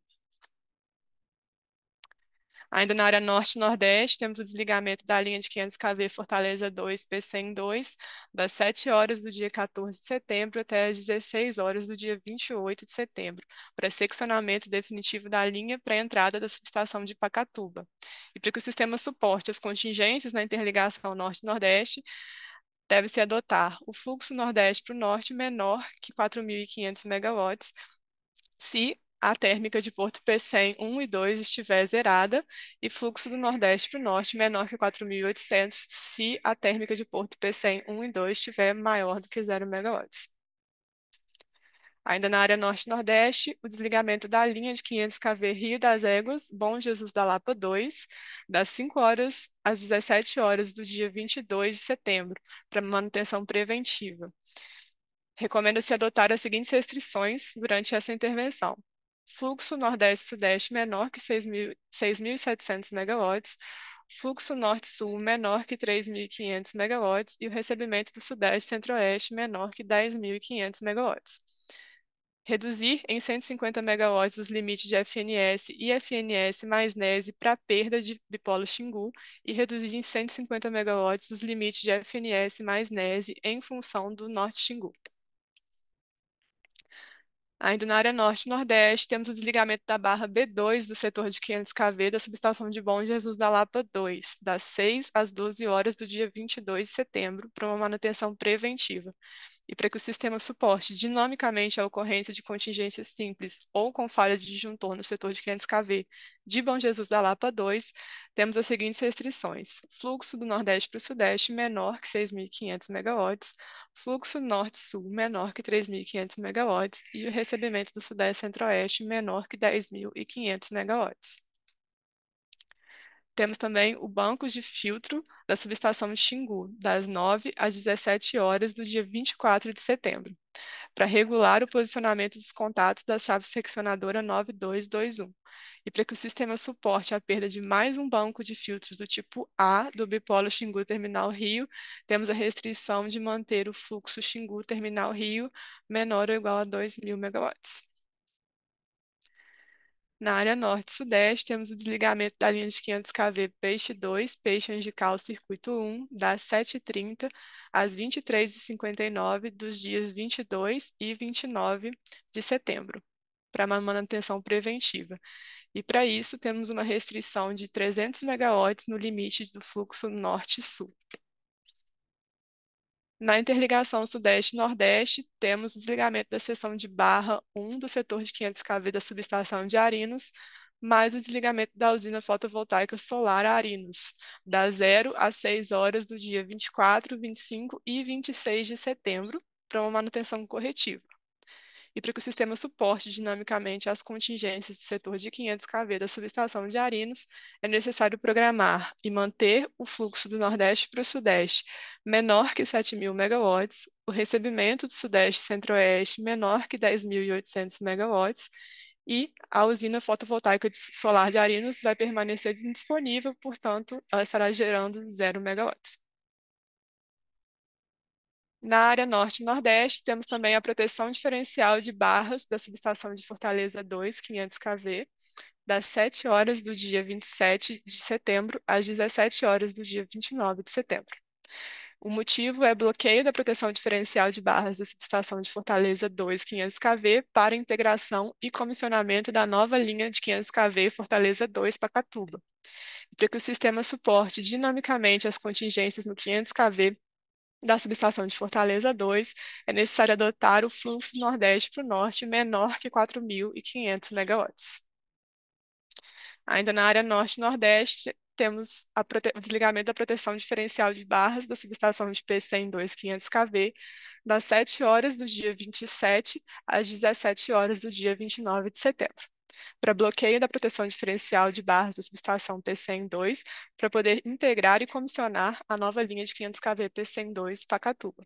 Ainda na área norte-nordeste, temos o desligamento da linha de 500 kV Fortaleza 2, P102, das 7 horas do dia 14 de setembro até as 16 horas do dia 28 de setembro, para seccionamento definitivo da linha para a entrada da subestação de Pacatuba. E para que o sistema suporte as contingências na interligação norte-nordeste, deve-se adotar o fluxo nordeste para o norte menor que 4.500 MW, se a térmica de Porto Pecém 1 e 2 estiver zerada e fluxo do Nordeste para o Norte menor que 4.800 se a térmica de Porto Pecém 1 e 2 estiver maior do que 0 MW. Ainda na área Norte-Nordeste, o desligamento da linha de 500 kV Rio das Éguas, Bom Jesus da Lapa 2, das 5 horas às 17 horas do dia 22 de setembro, para manutenção preventiva. Recomenda-se adotar as seguintes restrições durante essa intervenção: fluxo Nordeste-Sudeste menor que 6.700 MW, fluxo Norte-Sul menor que 3.500 MW e o recebimento do Sudeste-Centro-Oeste menor que 10.500 MW. Reduzir em 150 MW os limites de FNS e FNS mais NESE para perda de bipolo Xingu e reduzir em 150 MW os limites de FNS mais NESE em função do Norte Xingu. Ainda na área norte-nordeste, temos o desligamento da barra B2 do setor de 500 kV da subestação de Bom Jesus da Lapa 2, das 6 às 12 horas do dia 22 de setembro, para uma manutenção preventiva. E para que o sistema suporte dinamicamente a ocorrência de contingências simples ou com falha de disjuntor no setor de 500 kV de Bom Jesus da Lapa 2, temos as seguintes restrições: fluxo do Nordeste para o Sudeste menor que 6.500 MW, fluxo Norte-Sul menor que 3.500 MW e o recebimento do Sudeste-Centro-Oeste menor que 10.500 MW. Temos também o banco de filtro da subestação de Xingu, das 9 às 17 horas do dia 24 de setembro, para regular o posicionamento dos contatos da chave seccionadora 9221. E para que o sistema suporte a perda de mais um banco de filtros do tipo A do bipolo Xingu Terminal Rio, temos a restrição de manter o fluxo Xingu Terminal Rio menor ou igual a 2.000 MW. Na área norte-sudeste, temos o desligamento da linha de 500 kV Peixe 2, Peixe Angical Circuito 1, das 7h30 às 23h59 dos dias 22 e 29 de setembro, para uma manutenção preventiva. E para isso, temos uma restrição de 300 MW no limite do fluxo norte-sul. Na interligação Sudeste-Nordeste, temos o desligamento da seção de barra 1 do setor de 500 kV da subestação de Arinos, mais o desligamento da usina fotovoltaica solar Arinos, das 0 às 6 horas do dia 24, 25 e 26 de setembro, para uma manutenção corretiva. E para que o sistema suporte dinamicamente as contingências do setor de 500 kV da subestação de Arinos, é necessário programar e manter o fluxo do Nordeste para o Sudeste menor que 7.000 MW, o recebimento do Sudeste Centro-Oeste menor que 10.800 MW, e a usina fotovoltaica solar de Arinos vai permanecer indisponível, portanto, ela estará gerando 0 MW. Na área norte e nordeste, temos também a proteção diferencial de barras da subestação de Fortaleza 2, 500 kV, das 7 horas do dia 27 de setembro às 17 horas do dia 29 de setembro. O motivo é bloqueio da proteção diferencial de barras da subestação de Fortaleza 2, 500 kV para integração e comissionamento da nova linha de 500 kV Fortaleza 2 Pacatuba. Para que o sistema suporte dinamicamente as contingências no 500 kV da subestação de Fortaleza 2, é necessário adotar o fluxo Nordeste para o Norte menor que 4.500 MW. Ainda na área Norte-Nordeste, temos o desligamento da proteção diferencial de barras da subestação de P102 500 kV, das 7 horas do dia 27 às 17 horas do dia 29 de setembro, para bloqueio da proteção diferencial de barras da subestação P102, para poder integrar e comissionar a nova linha de 500 kV P102 Pacatuba.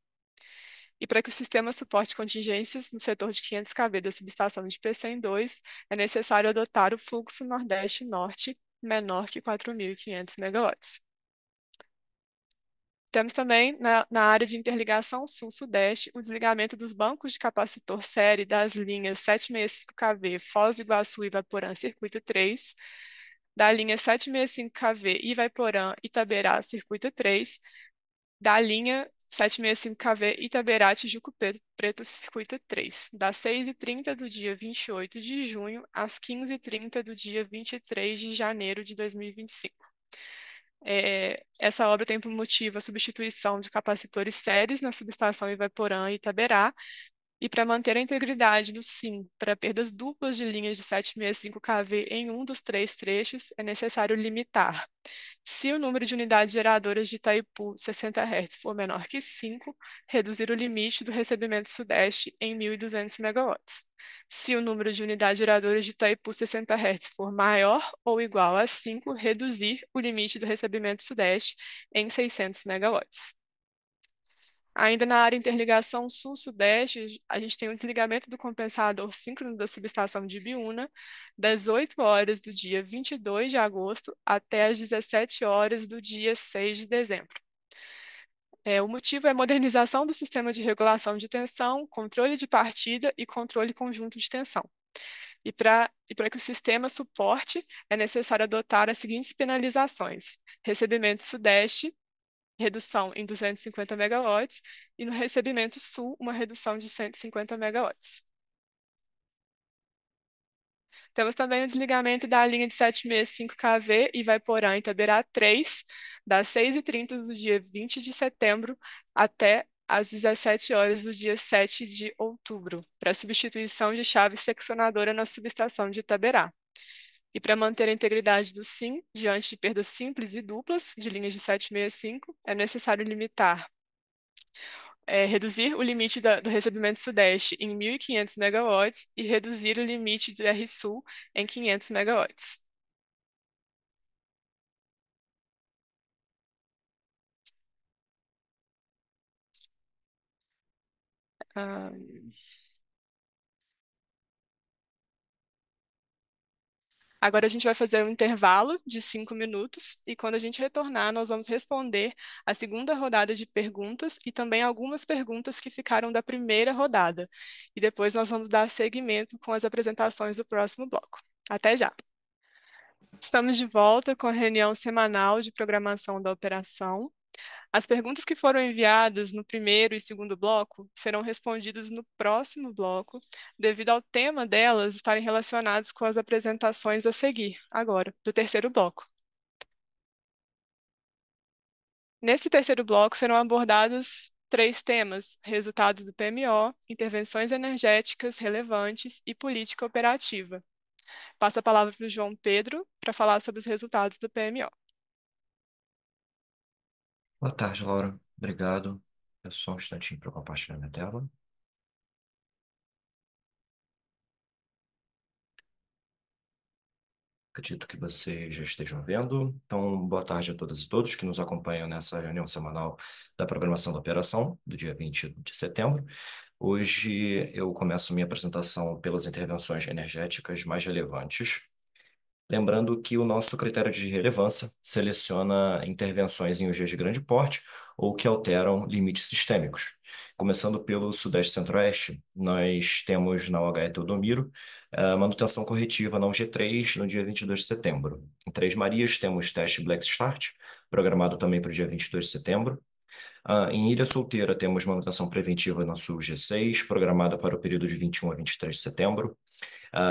E para que o sistema suporte contingências no setor de 500 kV da subestação de P102, é necessário adotar o fluxo Nordeste-Norte menor que 4.500 megawatts. Temos também, na área de interligação Sul-Sudeste, o desligamento dos bancos de capacitor série das linhas 765 kV Foz do Iguaçu e Ivaporã Circuito 3, da linha 765 kV Ivaiporã Itaberá Circuito 3, da linha 765 kV Itaberá Tijuco Preto Circuito 3, das 6h30 do dia 28 de junho às 15h30 do dia 23 de janeiro de 2025. Essa obra tem por motivo a substituição de capacitores séries na subestação Ivaiporã e Itaberá, e para manter a integridade do SIM para perdas duplas de linhas de 765 kV em um dos 3 trechos, é necessário limitar. Se o número de unidades geradoras de Itaipu 60 Hz for menor que 5, reduzir o limite do recebimento sudeste em 1.200 megawatts. Se o número de unidades geradoras de Itaipu 60 Hz for maior ou igual a 5, reduzir o limite do recebimento sudeste em 600 megawatts. Ainda na área interligação sul-sudeste, a gente tem o desligamento do compensador síncrono da subestação de Ibiúna, das 8 horas do dia 22 de agosto até as 17 horas do dia 6 de dezembro. O motivo é a modernização do sistema de regulação de tensão, controle de partida e controle conjunto de tensão. E para que o sistema suporte, é necessário adotar as seguintes penalizações: recebimento sudeste, redução em 250 megawatts, e no recebimento sul, uma redução de 150 megawatts. Temos também o desligamento da linha de 765 kV Ivaiporã Itaberá 3, das 6h30 do dia 20 de setembro até às 17 horas do dia 7 de outubro, para substituição de chave seccionadora na subestação de Itaberá. E para manter a integridade do SIM, diante de perdas simples e duplas de linhas de 765, é necessário reduzir o limite do recebimento sudeste em 1.500 megawatts e reduzir o limite do R-Sul em 500 megawatts. Agora a gente vai fazer um intervalo de 5 minutos e quando a gente retornar, nós vamos responder a segunda rodada de perguntas e também algumas perguntas que ficaram da primeira rodada. E depois nós vamos dar seguimento com as apresentações do próximo bloco. Até já! Estamos de volta com a reunião semanal de programação da operação. As perguntas que foram enviadas no primeiro e segundo bloco serão respondidas no próximo bloco, devido ao tema delas estarem relacionados com as apresentações a seguir, agora, do terceiro bloco. Nesse terceiro bloco serão abordados 3 temas: resultados do PMO, intervenções energéticas relevantes e política operativa. Passo a palavra para o João Pedro para falar sobre os resultados do PMO. Boa tarde, Laura. Obrigado. É só um instantinho para compartilhar minha tela. Acredito que vocês já estejam vendo. Então, boa tarde a todas e todos que nos acompanham nessa reunião semanal da programação da operação, do dia 20 de setembro. Hoje eu começo minha apresentação pelas intervenções energéticas mais relevantes. Lembrando que o nosso critério de relevância seleciona intervenções em UGs de grande porte ou que alteram limites sistêmicos. Começando pelo Sudeste Centro-Oeste, nós temos na UHE Teodomiro manutenção corretiva na UG3 no dia 22 de setembro. Em Três Marias temos teste Black Start, programado também para o dia 22 de setembro. Em Ilha Solteira temos manutenção preventiva na Sul G6, programada para o período de 21 a 23 de setembro.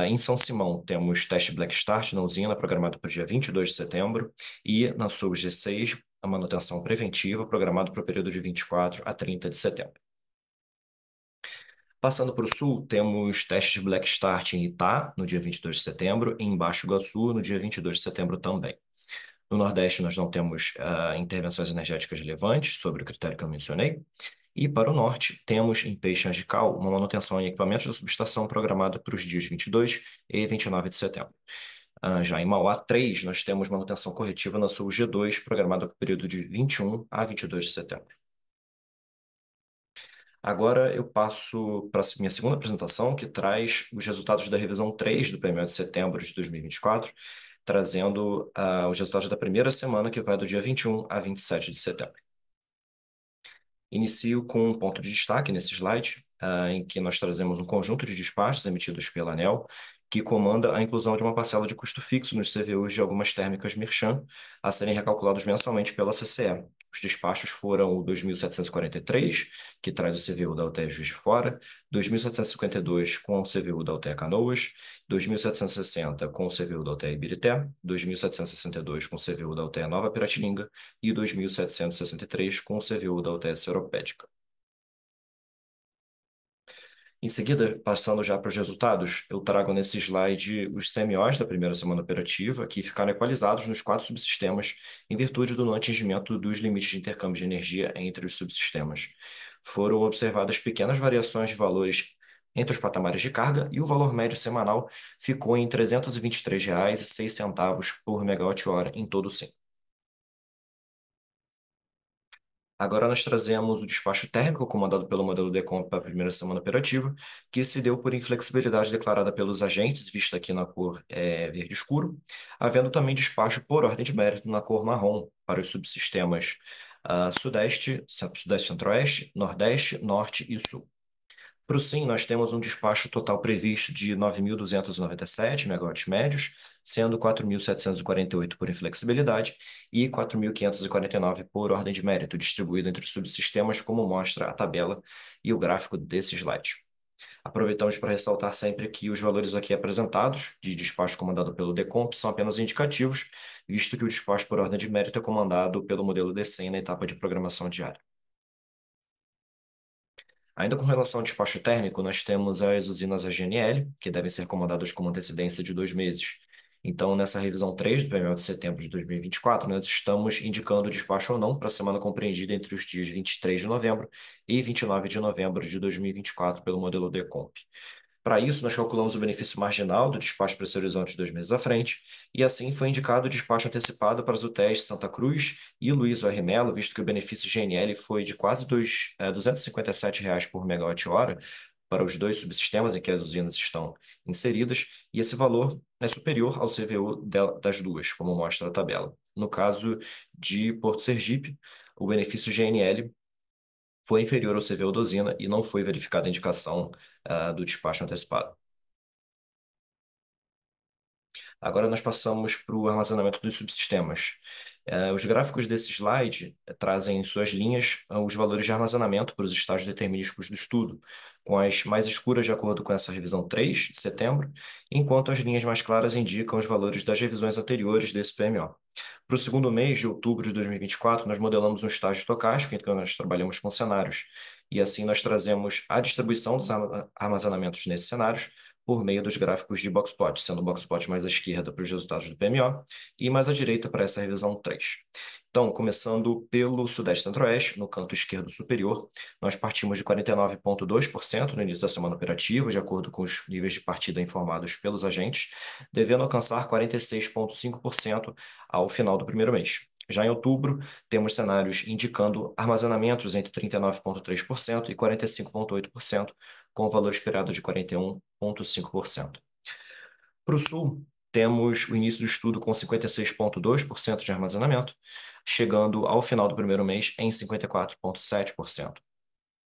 Em São Simão, temos teste Black Start na usina, programado para o dia 22 de setembro, e na Sul G6, a manutenção preventiva, programada para o período de 24 a 30 de setembro. Passando para o sul, temos testes Black Start em Itá, no dia 22 de setembro, e em Baixo Iguaçu, no dia 22 de setembro também. No Nordeste, nós não temos intervenções energéticas relevantes, sobre o critério que eu mencionei. E para o Norte, temos em Peixe Angical uma manutenção em equipamentos da subestação programada para os dias 22 e 29 de setembro. Já em Mauá 3, nós temos manutenção corretiva na Sul G2, programada para o período de 21 a 22 de setembro. Agora eu passo para a minha segunda apresentação, que traz os resultados da revisão 3 do PMO de setembro de 2024, trazendo os resultados da primeira semana, que vai do dia 21 a 27 de setembro. Inicio com um ponto de destaque nesse slide, em que nós trazemos um conjunto de despachos emitidos pela ANEEL, que comanda a inclusão de uma parcela de custo fixo nos CVUs de algumas térmicas Mirchan, a serem recalculados mensalmente pela CCE. Os despachos foram o 2.743, que traz o CVU da UTE Juiz de Fora, 2.752 com o CVU da UTE Canoas, 2.760 com o CVU da UTE Ibirité, 2.762 com o CVU da UTE Nova Piratininga e 2.763 com o CVU da UTE Seropédica. Em seguida, passando já para os resultados, eu trago nesse slide os CMOs da primeira semana operativa, que ficaram equalizados nos 4 subsistemas, em virtude do não atingimento dos limites de intercâmbio de energia entre os subsistemas. Foram observadas pequenas variações de valores entre os patamares de carga e o valor médio semanal ficou em R$ 323,06 por megawatt-hora em todo o SIM. Agora nós trazemos o despacho térmico comandado pelo modelo DECOMP para a primeira semana operativa, que se deu por inflexibilidade declarada pelos agentes, vista aqui na cor verde escuro, havendo também despacho por ordem de mérito na cor marrom para os subsistemas Sudeste, Sudeste Centro-Oeste, Nordeste, Norte e Sul. Para o SIM, nós temos um despacho total previsto de 9.297 megawatts médios, sendo 4.748 por inflexibilidade e 4.549 por ordem de mérito, distribuído entre os subsistemas, como mostra a tabela e o gráfico desse slide. Aproveitamos para ressaltar sempre que os valores aqui apresentados, de despacho comandado pelo DECOMP, são apenas indicativos, visto que o despacho por ordem de mérito é comandado pelo modelo DCEM na etapa de programação diária. Ainda com relação ao despacho térmico, nós temos as usinas AGNL, que devem ser comandadas com uma antecedência de 2 meses. Então, nessa revisão 3 do PMO de setembro de 2024, nós estamos indicando o despacho ou não para a semana compreendida entre os dias 23 de novembro e 29 de novembro de 2024 pelo modelo DECOMP. Para isso, nós calculamos o benefício marginal do despacho pressurizante 2 meses à frente, e assim foi indicado o despacho antecipado para as UTEs Santa Cruz e Luiz O.R. Melo, visto que o benefício GNL foi de quase R$ 257 por megawatt-hora para os 2 subsistemas em que as usinas estão inseridas, e esse valor é superior ao CVU das duas, como mostra a tabela. No caso de Porto Sergipe, o benefício GNL foi inferior ao CVU da usina e não foi verificada a indicação do despacho antecipado. Agora nós passamos para o armazenamento dos subsistemas. Os gráficos desse slide trazem em suas linhas os valores de armazenamento para os estágios determinísticos do estudo, com as mais escuras de acordo com essa revisão 3 de setembro, enquanto as linhas mais claras indicam os valores das revisões anteriores desse PMO. Para o segundo mês de outubro de 2024, nós modelamos um estágio estocástico, em que nós trabalhamos com cenários, e assim nós trazemos a distribuição dos armazenamentos nesses cenários, por meio dos gráficos de boxplot, sendo o boxplot mais à esquerda para os resultados do PMO e mais à direita para essa revisão 3. Então, começando pelo Sudeste Centro-Oeste, no canto esquerdo superior, nós partimos de 49,2% no início da semana operativa, de acordo com os níveis de partida informados pelos agentes, devendo alcançar 46,5% ao final do primeiro mês. Já em outubro, temos cenários indicando armazenamentos entre 39,3% e 45,8%, com o valor esperado de 41,5%. Para o Sul, temos o início do estudo com 56,2% de armazenamento, chegando ao final do primeiro mês em 54,7%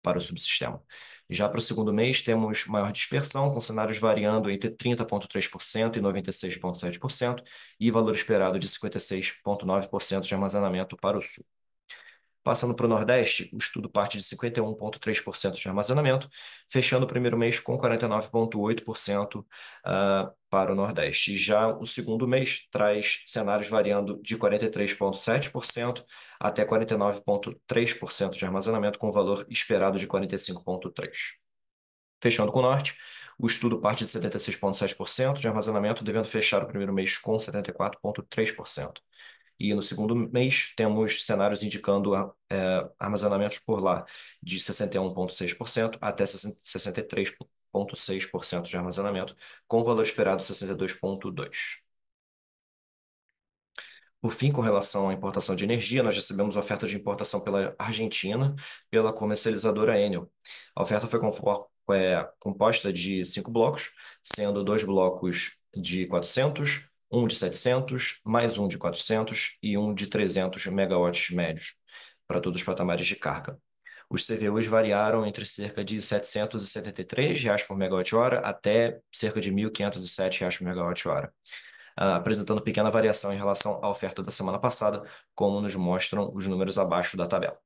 para o subsistema. Já para o segundo mês, temos maior dispersão, com cenários variando entre 30,3% e 96,7%, e valor esperado de 56,9% de armazenamento para o Sul. Passando para o Nordeste, o estudo parte de 51,3% de armazenamento, fechando o primeiro mês com 49,8% para o Nordeste. Já o segundo mês traz cenários variando de 43,7% até 49,3% de armazenamento, com valor esperado de 45,3%. Fechando com o Norte, o estudo parte de 76,7% de armazenamento, devendo fechar o primeiro mês com 74,3%. E no segundo mês, temos cenários indicando armazenamentos por lá de 61,6% até 63,6% de armazenamento, com o valor esperado de 62,2%. Por fim, com relação à importação de energia, nós recebemos oferta de importação pela Argentina, pela comercializadora Enel. A oferta foi composta de 5 blocos, sendo 2 blocos de 400, um de 700, mais um de 400 e um de 300 megawatts médios, para todos os patamares de carga. Os CVUs variaram entre cerca de R$ 773 por megawatt-hora até cerca de R$ 1.507 por megawatt-hora, apresentando pequena variação em relação à oferta da semana passada, como nos mostram os números abaixo da tabela.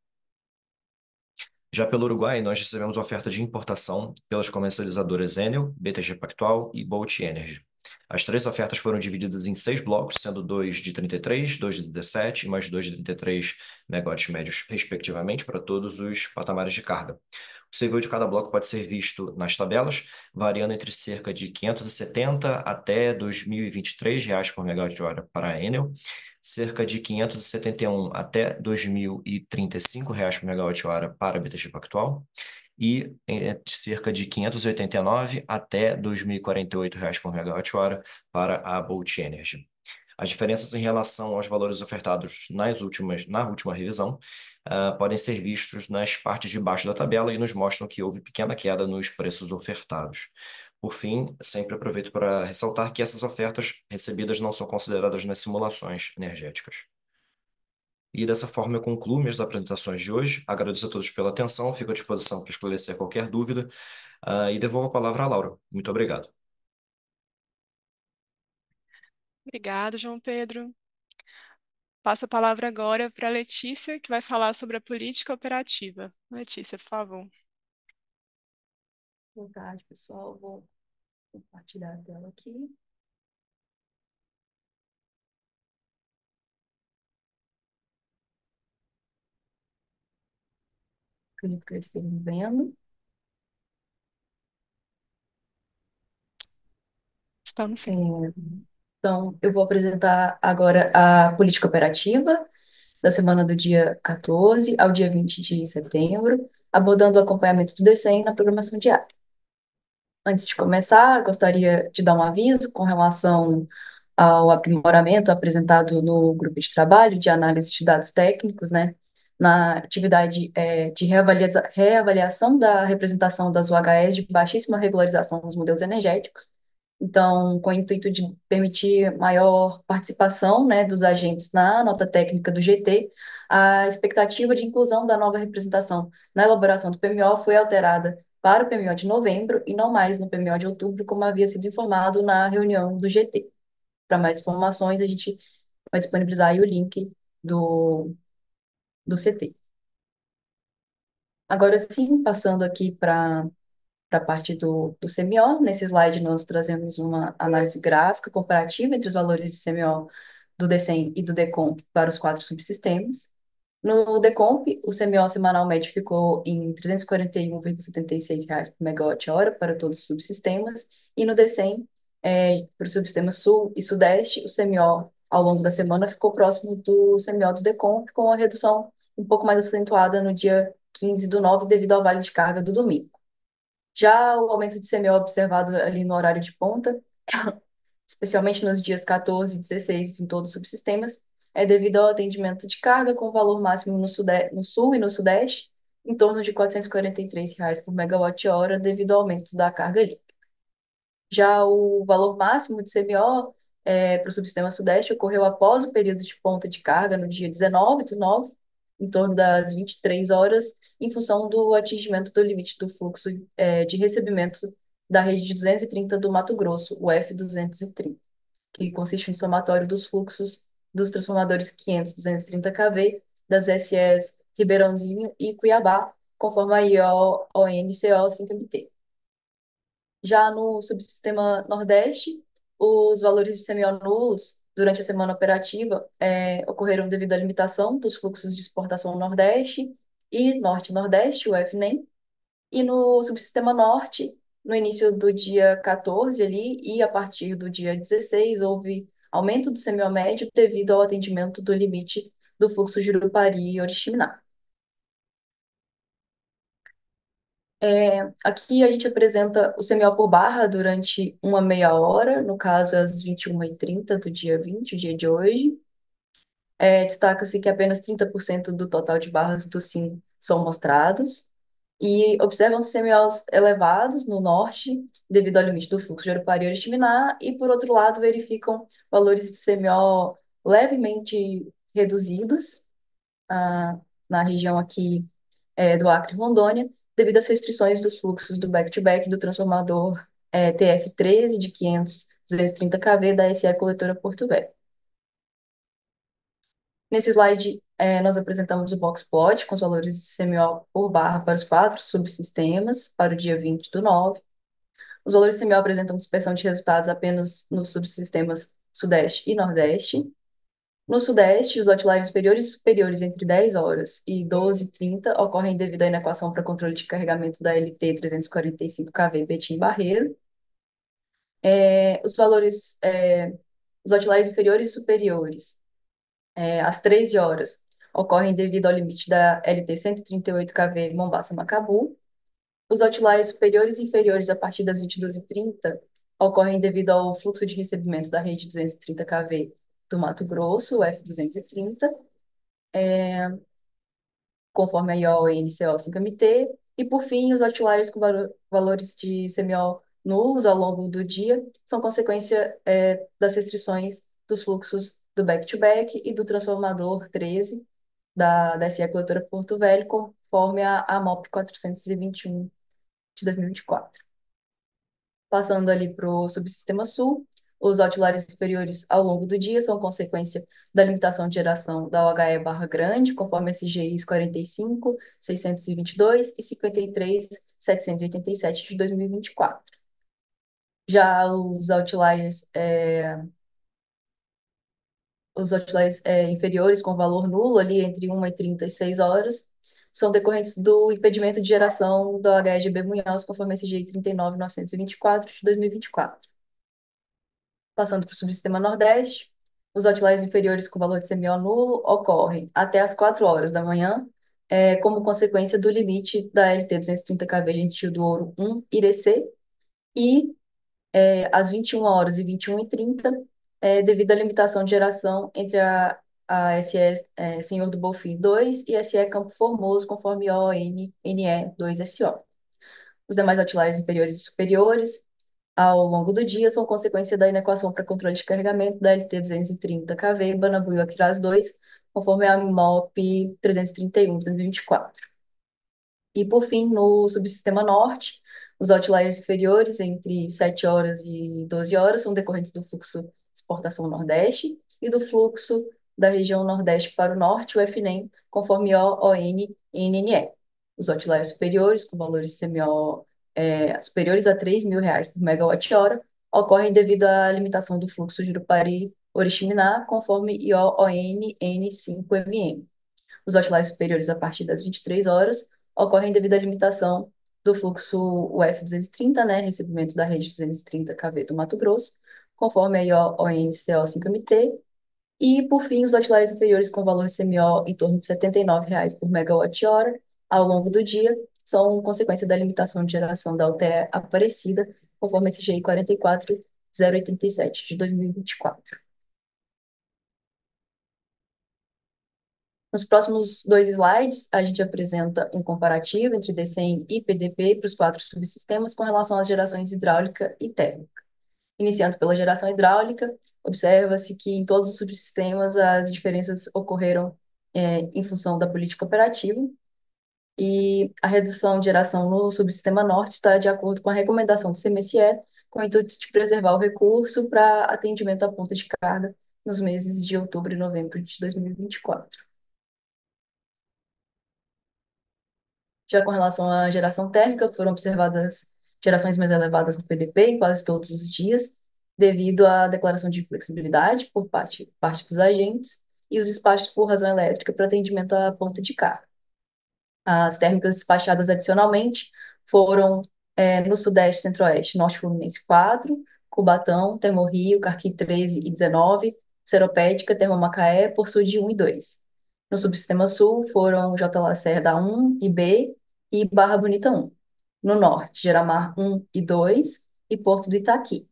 Já pelo Uruguai, nós recebemos oferta de importação pelas comercializadoras Enel, BTG Pactual e Bolt Energy. As 3 ofertas foram divididas em 6 blocos, sendo 2 de 33, 2 de 17 e mais 2 de 33 megawatts médios, respectivamente, para todos os patamares de carga. O CVU de cada bloco pode ser visto nas tabelas, variando entre cerca de 570 até R$ 2.023 por megawatt-hora para a Enel, cerca de 571 até R$ 2.035 por megawatt-hora para a BTG Pactual e cerca de 589 até R$ 2.048 por megawatt-hora para a Bolt Energy. As diferenças em relação aos valores ofertados na última revisão podem ser vistos nas partes de baixo da tabela e nos mostram que houve pequena queda nos preços ofertados. Por fim, sempre aproveito para ressaltar que essas ofertas recebidas não são consideradas nas simulações energéticas. E dessa forma eu concluo minhas apresentações de hoje. Agradeço a todos pela atenção, fico à disposição para esclarecer qualquer dúvida, e devolvo a palavra à Laura. Muito obrigado. Obrigado, João Pedro. Passo a palavra agora para a Letícia, que vai falar sobre a política operativa. Letícia, por favor. Boa tarde, pessoal. Vou compartilhar a tela aqui. Acredito que eu esteja me vendo. Estamos sim. Então, eu vou apresentar agora a política operativa da semana do dia 14 ao dia 20 de setembro, abordando o acompanhamento do DCEM na programação diária. Antes de começar, gostaria de dar um aviso com relação ao aprimoramento apresentado no grupo de trabalho de análise de dados técnicos, né, na atividade de reavaliação da representação das UHS de baixíssima regularização nos modelos energéticos. Então, com o intuito de permitir maior participação, né, dos agentes na nota técnica do GT, a expectativa de inclusão da nova representação na elaboração do PMO foi alterada para o PMO de novembro e não mais no PMO de outubro, como havia sido informado na reunião do GT. Para mais informações, a gente vai disponibilizar aí o link do CT. Agora sim, passando aqui para a parte do CMO. Nesse slide, nós trazemos uma análise gráfica comparativa entre os valores de CMO do DCEM e do DECOMP para os 4 subsistemas. No DECOMP, o CMO semanal médio ficou em R$ 341,76 por megawatt-hora para todos os subsistemas, e no DCEM, para os subsistemas Sul e Sudeste, o CMO ao longo da semana ficou próximo do CMO do DECOMP, com a redução um pouco mais acentuada no dia 15/9, devido ao vale de carga do domingo. Já o aumento de CMO observado ali no horário de ponta, especialmente nos dias 14 e 16 em todos os subsistemas, é devido ao atendimento de carga com valor máximo no Sul e no Sudeste, em torno de R$ 443 por megawatt-hora, devido ao aumento da carga livre. Já o valor máximo de CMO para o subsistema Sudeste ocorreu após o período de ponta de carga, no dia 19/9, em torno das 23 horas, em função do atingimento do limite do fluxo de recebimento da rede de 230 do Mato Grosso, o F230, que consiste no somatório dos fluxos dos transformadores 500, 230 kV, das SEs Ribeirãozinho e Cuiabá, conforme a IO-ON-CO 5MT. Já no subsistema Nordeste, os valores de CMO nulos durante a semana operativa ocorreram devido à limitação dos fluxos de exportação Nordeste e Norte-Nordeste, o FNEM, e no subsistema Norte, no início do dia 14 ali e a partir do dia 16, houve aumento do CMO médio devido ao atendimento do limite do fluxo Jurupari e Oriximiná. Aqui a gente apresenta o CMO por barra durante uma meia hora, no caso às 21h30 do dia 20, o dia de hoje. Destaca-se que apenas 30% do total de barras do SIM são mostrados e observam-se CMOs elevados no norte, devido ao limite do fluxo de Arupari-Oriximiná, e, por outro lado, verificam valores de CMO levemente reduzidos na região aqui do Acre e Rondônia, devido às restrições dos fluxos do back-to-back do transformador TF13 de 500-230 kV da SE Coletora Porto Velho. Nesse slide, nós apresentamos o box plot com os valores de CMO por barra para os 4 subsistemas para o dia 20/9. Os valores de CMO apresentam dispersão de resultados apenas nos subsistemas Sudeste e Nordeste. No Sudeste, os outliers inferiores e superiores entre 10 horas e 12h30 ocorrem devido à inequação para controle de carregamento da LT 345 kV Betim Barreiro. Os outliers inferiores e superiores às 13 horas ocorrem devido ao limite da LT 138 kV Mombasa-Macabu. Os outliers superiores e inferiores a partir das 22h30 ocorrem devido ao fluxo de recebimento da rede 230 kV do Mato Grosso, o F230, conforme a IO e NCO 5MT, e, por fim, os outliers com valores de CMO nulos ao longo do dia são consequência das restrições dos fluxos do back-to-back e do transformador 13 da SE Coletora Porto Velho, conforme a MOP 421 de 2024. Passando ali para o subsistema sul, os outliers superiores ao longo do dia são consequência da limitação de geração da OHE barra grande, conforme SGIs 45, 622 e 53.787 de 2024. Já os outliers inferiores com valor nulo, ali entre 1h30 e 6 horas, são decorrentes do impedimento de geração do HEGB Munhoz, conforme SGI 39.924 de 2024. Passando para o subsistema Nordeste, os outliers inferiores com valor de CMO nulo ocorrem até às 4 horas da manhã, como consequência do limite da LT 230 kV Gentil do Ouro 1 Irecê, e às 21 horas e 21h30, devido à limitação de geração entre a SE Senhor do Bonfim 2 e a SE Campo Formoso, conforme ONNE2SO. Os demais outliers inferiores e superiores ao longo do dia são consequência da inequação para controle de carregamento da LT 230 kV Banabuio Aquiraz 2, conforme a MOP 331 de 2024. E, por fim, no subsistema Norte, os outliers inferiores entre 7 horas e 12 horas são decorrentes do fluxo exportação Nordeste e do fluxo da região Nordeste para o Norte, o FNEM, conforme ON e NNE. Os outliers superiores, com valores de CMO superiores a R$ 3.000 por megawatt-hora, ocorrem devido à limitação do fluxo Jurupari-Oriximiná, conforme ION-N5MM. Os outliers superiores a partir das 23 horas ocorrem devido à limitação do fluxo UF230, recebimento da rede 230 kV do Mato Grosso, conforme a IO-NCO 5MT, e, por fim, os outliers inferiores com valor de CMO em torno de R$ 79 por megawatt-hora ao longo do dia são consequência da limitação de geração da UTE Aparecida, conforme SGI 44.087 de 2024. Nos próximos 2 slides, a gente apresenta um comparativo entre DCEM e PDP para os 4 subsistemas com relação às gerações hidráulica e térmica. Iniciando pela geração hidráulica, observa-se que em todos os subsistemas as diferenças ocorreram em função da política operativa, e a redução de geração no subsistema Norte está de acordo com a recomendação do CMSE, com o intuito de preservar o recurso para atendimento à ponta de carga nos meses de outubro e novembro de 2024. Já com relação à geração térmica, foram observadas gerações mais elevadas no PDP em quase todos os dias, devido à declaração de flexibilidade por parte dos agentes e os despachos por razão elétrica para atendimento à ponta de carga. As térmicas despachadas adicionalmente foram no Sudeste Centro-Oeste, Norte Fluminense 4, Cubatão, Termorrio, Carqui 13 e 19, Seropédica, Termomacaé, Poçude 1 e 2. No Subsistema Sul foram J. Lacerda 1 e B e Barra Bonita 1. No Norte, Geramar 1 e 2 e Porto do Itaqui.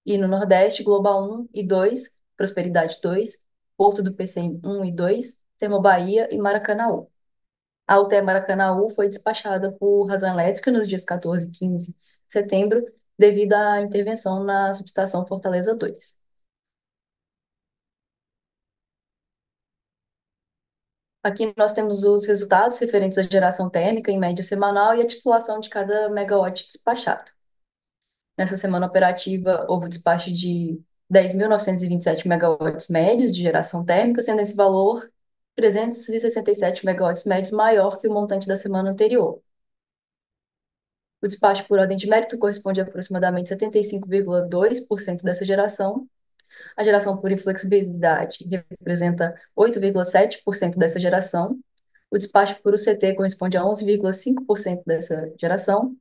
E no Nordeste, Global 1 e 2, Prosperidade 2, Porto do PCM 1 e 2, Termobahia e Maracanaú. A UTE Maracanaú foi despachada por razão elétrica nos dias 14 e 15 de setembro, devido à intervenção na subestação Fortaleza 2. Aqui nós temos os resultados referentes à geração térmica em média semanal e a titulação de cada megawatt despachado. Nessa semana operativa, houve o despacho de 10.927 megawatts médios de geração térmica, sendo esse valor 367 megawatts médios maior que o montante da semana anterior. O despacho por ordem de mérito corresponde a aproximadamente 75,2% dessa geração. A geração por inflexibilidade representa 8,7% dessa geração. O despacho por UCT corresponde a 11,5% dessa geração.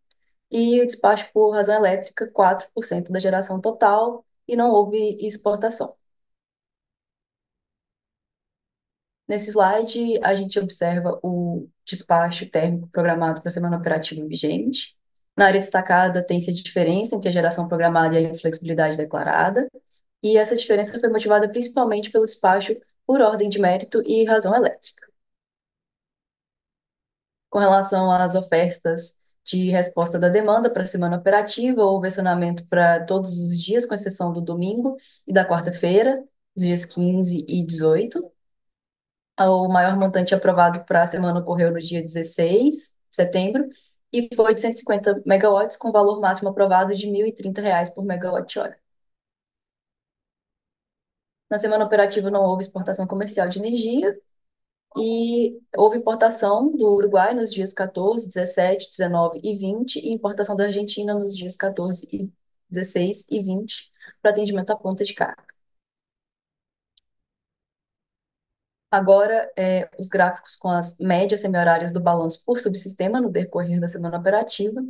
E o despacho por razão elétrica, 4% da geração total, e não houve exportação. Nesse slide, a gente observa o despacho térmico programado para a semana operativa vigente. Na área destacada, tem-se a diferença entre a geração programada e a inflexibilidade declarada, e essa diferença foi motivada principalmente pelo despacho por ordem de mérito e razão elétrica. Com relação às ofertas de resposta da demanda para a semana operativa, houve acionamento para todos os dias, com exceção do domingo e da quarta-feira, os dias 15 e 18. O maior montante aprovado para a semana ocorreu no dia 16 de setembro e foi de 150 megawatts, com valor máximo aprovado de R$ 1.030 por megawatt-hora. Na semana operativa não houve exportação comercial de energia e houve importação do Uruguai nos dias 14, 17, 19 e 20 e importação da Argentina nos dias 14, 16 e 20 para atendimento à ponta de carga. Agora, os gráficos com as médias semi-horárias do balanço por subsistema no decorrer da semana operativa.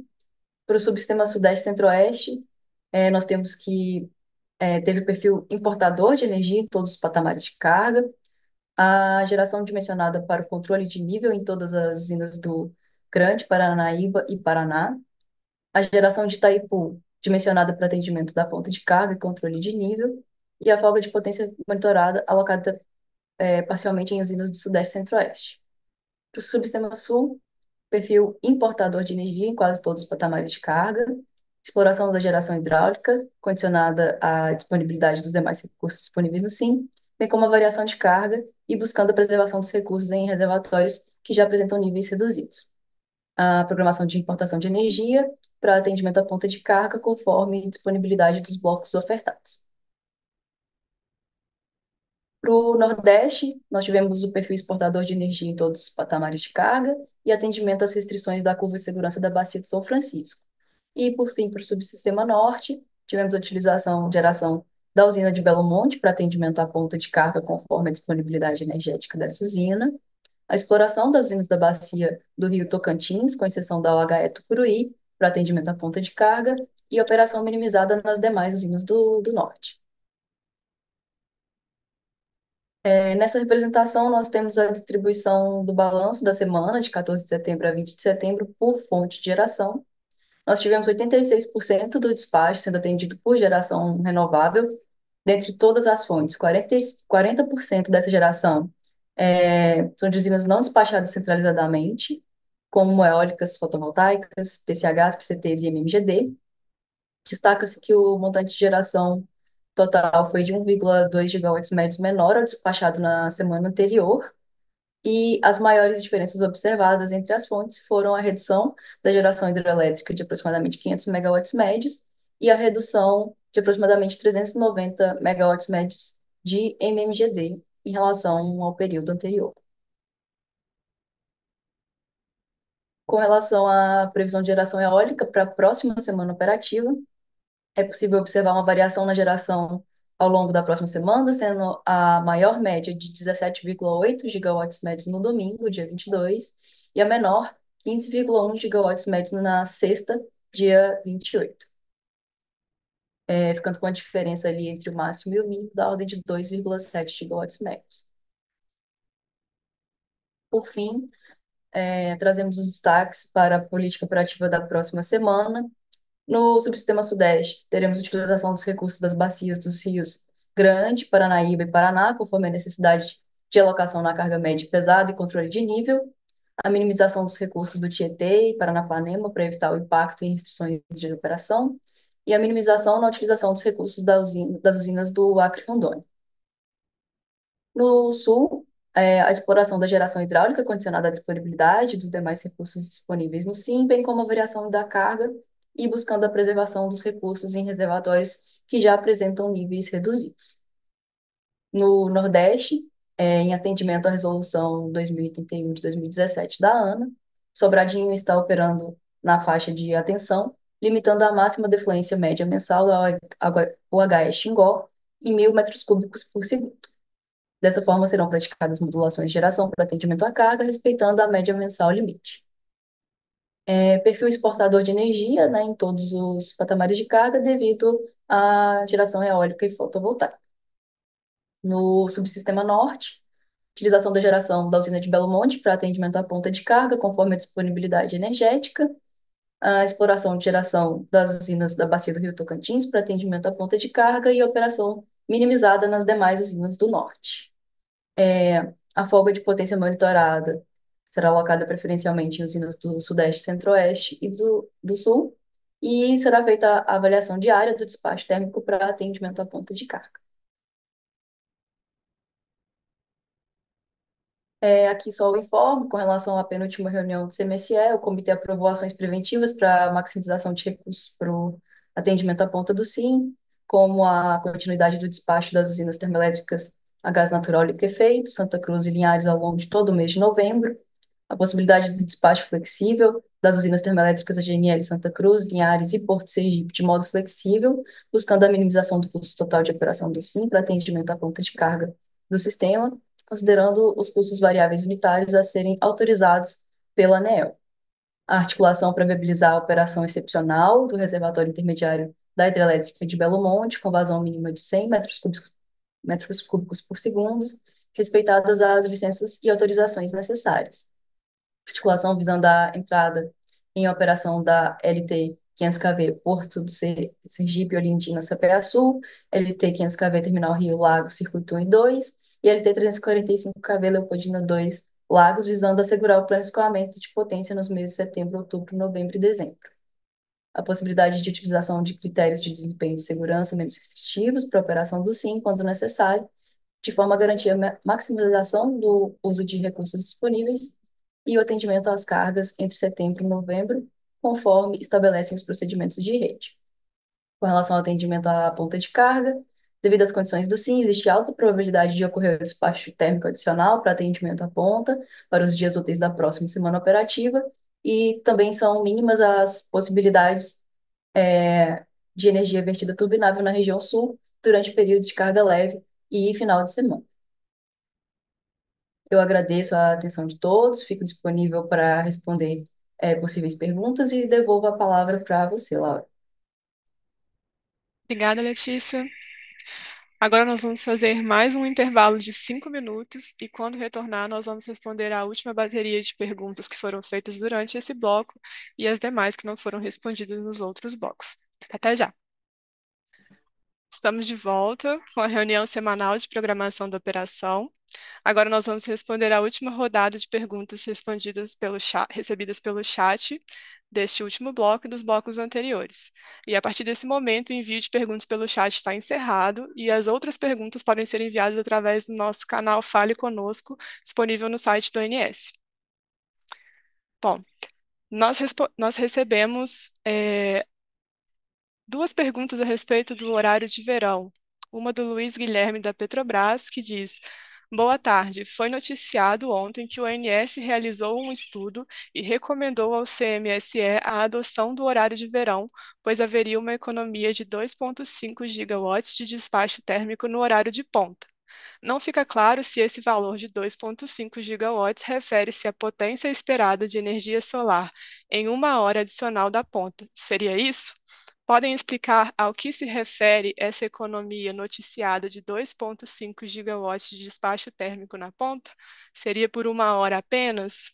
Para o subsistema Sudeste e Centro-Oeste, nós temos que teve perfil importador de energia em todos os patamares de carga, a geração dimensionada para o controle de nível em todas as usinas do Grande Paranaíba e Paraná, a geração de Itaipu, dimensionada para atendimento da ponta de carga e controle de nível, e a folga de potência monitorada alocada parcialmente em usinas do Sudeste e Centro-Oeste. Para o Subsistema Sul, perfil importador de energia em quase todos os patamares de carga, exploração da geração hidráulica, condicionada à disponibilidade dos demais recursos disponíveis no SIM, bem como a variação de carga e buscando a preservação dos recursos em reservatórios que já apresentam níveis reduzidos. A programação de importação de energia para atendimento à ponta de carga conforme disponibilidade dos blocos ofertados. Para o Nordeste, nós tivemos o perfil exportador de energia em todos os patamares de carga e atendimento às restrições da curva de segurança da Bacia de São Francisco. E, por fim, para o Subsistema Norte, tivemos a utilização de geração da usina de Belo Monte para atendimento à ponta de carga conforme a disponibilidade energética dessa usina, a exploração das usinas da Bacia do Rio Tocantins, com exceção da OHE Tucuruí, para atendimento à ponta de carga, e operação minimizada nas demais usinas do Norte. Nessa representação, nós temos a distribuição do balanço da semana, de 14 de setembro a 20 de setembro, por fonte de geração. Nós tivemos 86% do despacho sendo atendido por geração renovável, dentre todas as fontes. 40% dessa geração são de usinas não despachadas centralizadamente, como eólicas fotovoltaicas, PCHs, PCTs e MMGD. Destaca-se que o montante de geração total foi de 1,2 gigawatts médios menor ao despachado na semana anterior, e as maiores diferenças observadas entre as fontes foram a redução da geração hidrelétrica de aproximadamente 500 megawatts médios e a redução de aproximadamente 390 megawatts médios de MMGD em relação ao período anterior. Com relação à previsão de geração eólica para a próxima semana operativa, é possível observar uma variação na geração ao longo da próxima semana, sendo a maior média de 17,8 gigawatts médios no domingo, dia 22, e a menor, 15,1 gigawatts médios na sexta, dia 28. Ficando com a diferença ali entre o máximo e o mínimo da ordem de 2,7 gigawatts médios. Por fim, trazemos os destaques para a política operativa da próxima semana. No subsistema Sudeste, teremos utilização dos recursos das bacias dos rios Grande, Paranaíba e Paraná, conforme a necessidade de alocação na carga média e pesada e controle de nível, a minimização dos recursos do Tietê e Paranapanema para evitar o impacto e restrições de operação, e a minimização na utilização dos recursos das usinas do Acre e Rondônia. No sul, a exploração da geração hidráulica condicionada à disponibilidade dos demais recursos disponíveis no SIM, bem como a variação da carga e buscando a preservação dos recursos em reservatórios que já apresentam níveis reduzidos. No Nordeste, em atendimento à Resolução 2031 de 2017 da ANA, Sobradinho está operando na faixa de atenção, limitando a máxima defluência média mensal da UHE Xingó em 1.000 metros cúbicos por segundo. Dessa forma, serão praticadas modulações de geração para atendimento à carga, respeitando a média mensal limite. Perfil exportador de energia, né, em todos os patamares de carga, devido à geração eólica e fotovoltaica. No subsistema norte, utilização da geração da usina de Belo Monte para atendimento à ponta de carga, conforme a disponibilidade energética, a exploração de geração das usinas da Bacia do Rio Tocantins para atendimento à ponta de carga e operação minimizada nas demais usinas do norte. A folga de potência monitorada será alocada preferencialmente em usinas do Sudeste, Centro-Oeste e do Sul, e será feita a avaliação diária do despacho térmico para atendimento à ponta de carga. Aqui só o informe com relação à penúltima reunião do CMSE, o comitê aprovou ações preventivas para maximização de recursos para o atendimento à ponta do SIM, como a continuidade do despacho das usinas termoelétricas a gás natural liquefeito, Santa Cruz e Linhares ao longo de todo o mês de novembro, a possibilidade de despacho flexível das usinas termoelétricas a GNL Santa Cruz, Linhares e Porto Sergipe de modo flexível, buscando a minimização do custo total de operação do SIM para atendimento à ponta de carga do sistema, considerando os custos variáveis unitários a serem autorizados pela ANEEL. A articulação para viabilizar a operação excepcional do reservatório intermediário da hidrelétrica de Belo Monte, com vazão mínima de 100 metros cúbicos por segundo, respeitadas as licenças e autorizações necessárias. Articulação visando a entrada em operação da LT 500kV Porto do Sergipe, Olindina, CPA Sul, LT 500kV Terminal Rio Lago, Circuito 1 e 2, e LT 345kV Leopoldina 2, Lagos, visando assegurar o plano de escoamento de potência nos meses de setembro, outubro, novembro e dezembro. A possibilidade de utilização de critérios de desempenho de segurança menos restritivos para a operação do SIM, quando necessário, de forma a garantir a maximização do uso de recursos disponíveis e o atendimento às cargas entre setembro e novembro, conforme estabelecem os procedimentos de rede. Com relação ao atendimento à ponta de carga, devido às condições do SIM, existe alta probabilidade de ocorrer o despacho térmico adicional para atendimento à ponta para os dias úteis da próxima semana operativa, e também são mínimas as possibilidades de energia vertida turbinável na região sul durante períodos de carga leve e final de semana. Eu agradeço a atenção de todos, fico disponível para responder possíveis perguntas e devolvo a palavra para você, Laura. Obrigada, Letícia. Agora nós vamos fazer mais um intervalo de 5 minutos e quando retornar nós vamos responder a última bateria de perguntas que foram feitas durante esse bloco e as demais que não foram respondidas nos outros blocos. Até já! Estamos de volta com a reunião semanal de programação da operação. Agora nós vamos responder a última rodada de perguntas recebidas pelo chat deste último bloco e dos blocos anteriores. E a partir desse momento, o envio de perguntas pelo chat está encerrado e as outras perguntas podem ser enviadas através do nosso canal Fale Conosco, disponível no site do ONS. Bom, nós recebemos duas perguntas a respeito do horário de verão. Uma do Luiz Guilherme da Petrobras, que diz: boa tarde, foi noticiado ontem que o ONS realizou um estudo e recomendou ao CMSE a adoção do horário de verão, pois haveria uma economia de 2,5 gigawatts de despacho térmico no horário de ponta. Não fica claro se esse valor de 2,5 gigawatts refere-se à potência esperada de energia solar em uma hora adicional da ponta. Seria isso? Podem explicar ao que se refere essa economia noticiada de 2,5 gigawatts de despacho térmico na ponta? Seria por uma hora apenas?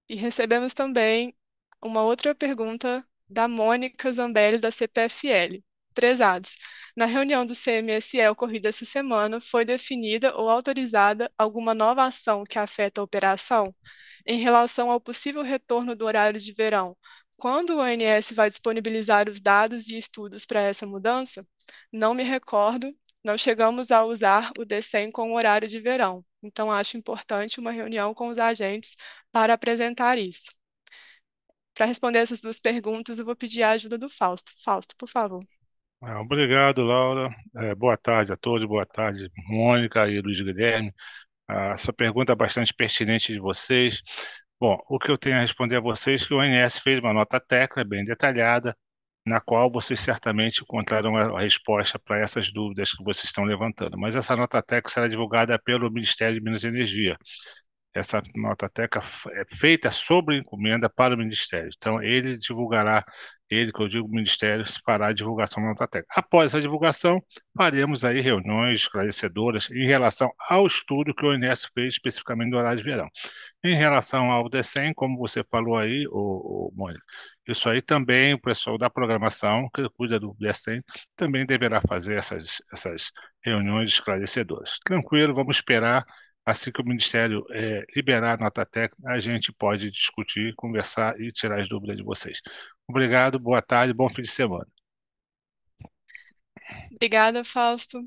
E recebemos também uma outra pergunta da Mônica Zambelli, da CPFL. Prezados, Na reunião do CMSE ocorrida essa semana, foi definida ou autorizada alguma nova ação que afeta a operação? Em relação ao possível retorno do horário de verão, quando o ONS vai disponibilizar os dados e estudos para essa mudança? Não me recordo, não chegamos a usar o DCEM com o horário de verão, então acho importante uma reunião com os agentes para apresentar isso. Para responder essas duas perguntas, eu vou pedir a ajuda do Fausto. Fausto, por favor. Obrigado, Laura. Boa tarde a todos, boa tarde, Mônica e Luiz Guilherme. A sua pergunta é bastante pertinente de vocês. Bom, o que eu tenho a responder a vocês é que o ONS fez uma nota técnica bem detalhada, na qual vocês certamente encontraram a resposta para essas dúvidas que vocês estão levantando. Mas essa nota técnica será divulgada pelo Ministério de Minas e Energia. Essa nota técnica é feita sobre encomenda para o Ministério. Então, ele divulgará, ele, que eu digo, o Ministério, fará a divulgação da nota técnica. Após a divulgação, faremos aí reuniões esclarecedoras em relação ao estudo que o ONS fez especificamente do horário de verão. Em relação ao DECEM, como você falou aí, Mônica, isso aí também o pessoal da programação, que cuida do DECEM, também deverá fazer essas reuniões esclarecedoras. Tranquilo, vamos esperar. Assim que o Ministério liberar a nota técnica, a gente pode discutir, conversar e tirar as dúvidas de vocês. Obrigado, boa tarde, bom fim de semana. Obrigada, Fausto.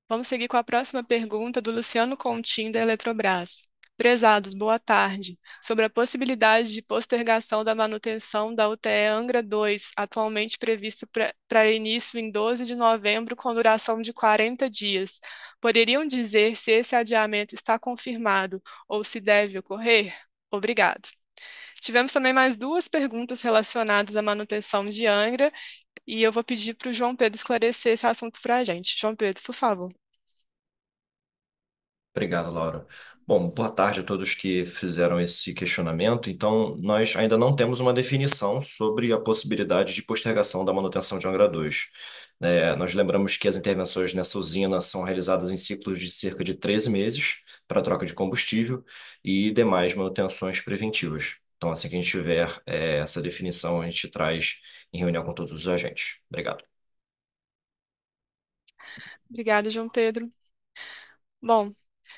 Vamos seguir com a próxima pergunta do Luciano Contim, da Eletrobras. Prezados, boa tarde. Sobre a possibilidade de postergação da manutenção da UTE Angra 2, atualmente prevista para início em 12 de novembro, com duração de 40 dias. Poderiam dizer se esse adiamento está confirmado ou se deve ocorrer? Obrigado. Tivemos também mais duas perguntas relacionadas à manutenção de Angra, e eu vou pedir para o João Pedro esclarecer esse assunto para a gente. João Pedro, por favor. Obrigado, Laura. Bom, boa tarde a todos que fizeram esse questionamento. Então, nós ainda não temos uma definição sobre a possibilidade de postergação da manutenção de Angra 2. Nós lembramos que as intervenções nessa usina são realizadas em ciclos de cerca de 13 meses para troca de combustível e demais manutenções preventivas. Então, assim que a gente tiver essa definição, a gente traz em reunião com todos os agentes. Obrigado. Obrigada, João Pedro. Bom,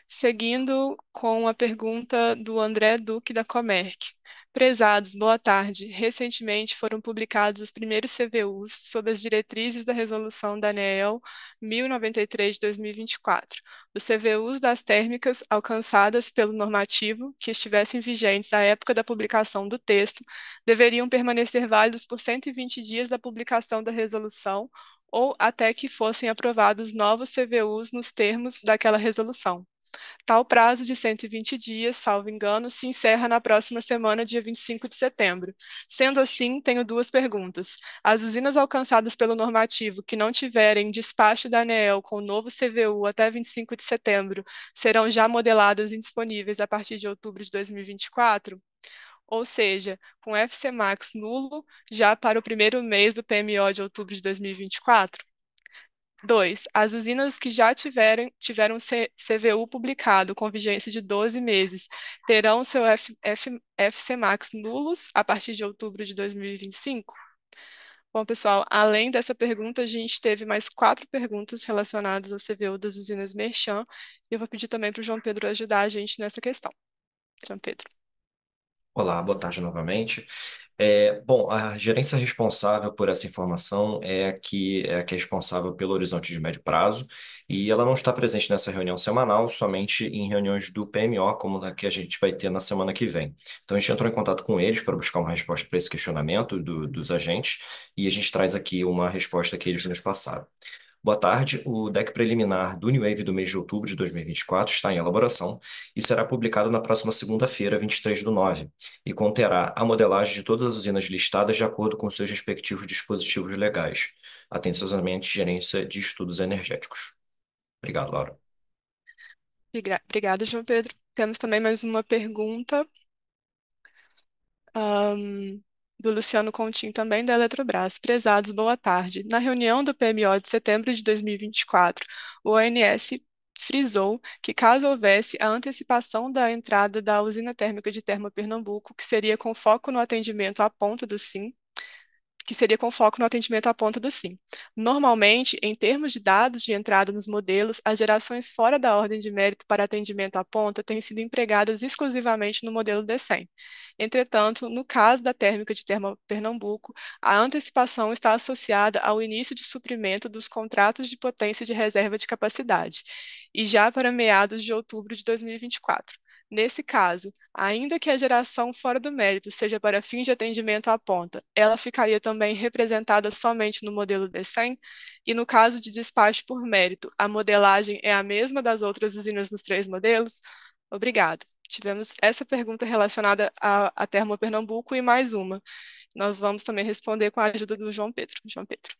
seguindo com a pergunta do André Duque, da Comerc. Prezados, boa tarde. Recentemente foram publicados os primeiros CVUs sob as diretrizes da resolução da ANEEL 1093 de 2024. Os CVUs das térmicas alcançadas pelo normativo, que estivessem vigentes à época da publicação do texto, deveriam permanecer válidos por 120 dias da publicação da resolução ou até que fossem aprovados novos CVUs nos termos daquela resolução. Tal prazo de 120 dias, salvo engano, se encerra na próxima semana, dia 25 de setembro. Sendo assim, tenho duas perguntas. As usinas alcançadas pelo normativo que não tiverem despacho da ANEEL com o novo CVU até 25 de setembro serão já modeladas e disponíveis a partir de outubro de 2024? Ou seja, com FC Max nulo já para o primeiro mês do PMO de outubro de 2024? 2. As usinas que já tiveram CVU publicado com vigência de 12 meses terão seu FC Max nulos a partir de outubro de 2025? Bom, pessoal, além dessa pergunta, a gente teve mais 4 perguntas relacionadas ao CVU das usinas Merchan, e eu vou pedir também para o João Pedro ajudar a gente nessa questão. João Pedro. Olá, boa tarde novamente. Bom, a gerência responsável por essa informação é a que é responsável pelo horizonte de médio prazo, e ela não está presente nessa reunião semanal, somente em reuniões do PMO, como a que a gente vai ter na semana que vem. Então, a gente entrou em contato com eles para buscar uma resposta para esse questionamento dos agentes, e a gente traz aqui uma resposta que eles nos passaram. Boa tarde. O deck preliminar do New Wave do mês de outubro de 2024 está em elaboração e será publicado na próxima segunda-feira, 23/9, e conterá a modelagem de todas as usinas listadas de acordo com seus respectivos dispositivos legais. Atenciosamente, Gerência de Estudos Energéticos. Obrigado, Laura. Obrigada, João Pedro. Temos também mais uma pergunta do Luciano Contim, também da Eletrobras. Prezados, boa tarde. Na reunião do PMO de setembro de 2024, o ONS frisou que, caso houvesse a antecipação da entrada da usina térmica de Termopernambuco, que seria com foco no atendimento à ponta do SIM, que seria com foco no atendimento à ponta do SIM. Normalmente, em termos de dados de entrada nos modelos, as gerações fora da ordem de mérito para atendimento à ponta têm sido empregadas exclusivamente no modelo D100. Entretanto, no caso da térmica de Pernambuco, a antecipação está associada ao início de suprimento dos contratos de potência de reserva de capacidade, e já para meados de outubro de 2024. Nesse caso, ainda que a geração fora do mérito seja para fins de atendimento à ponta, ela ficaria também representada somente no modelo D100, e no caso de despacho por mérito, a modelagem é a mesma das outras usinas nos três modelos? Obrigada. Tivemos essa pergunta relacionada à Termopernambuco e mais uma. Nós vamos também responder com a ajuda do João Pedro. João Pedro.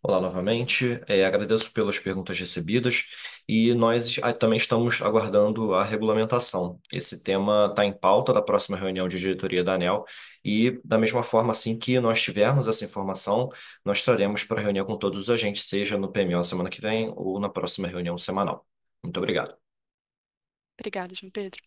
Olá novamente, agradeço pelas perguntas recebidas e nós também estamos aguardando a regulamentação. Esse tema está em pauta da próxima reunião de diretoria da ANEEL e, da mesma forma, assim que nós tivermos essa informação, nós traremos para a reunião com todos os agentes, seja no PMO semana que vem ou na próxima reunião semanal. Muito obrigado. Obrigada, João Pedro.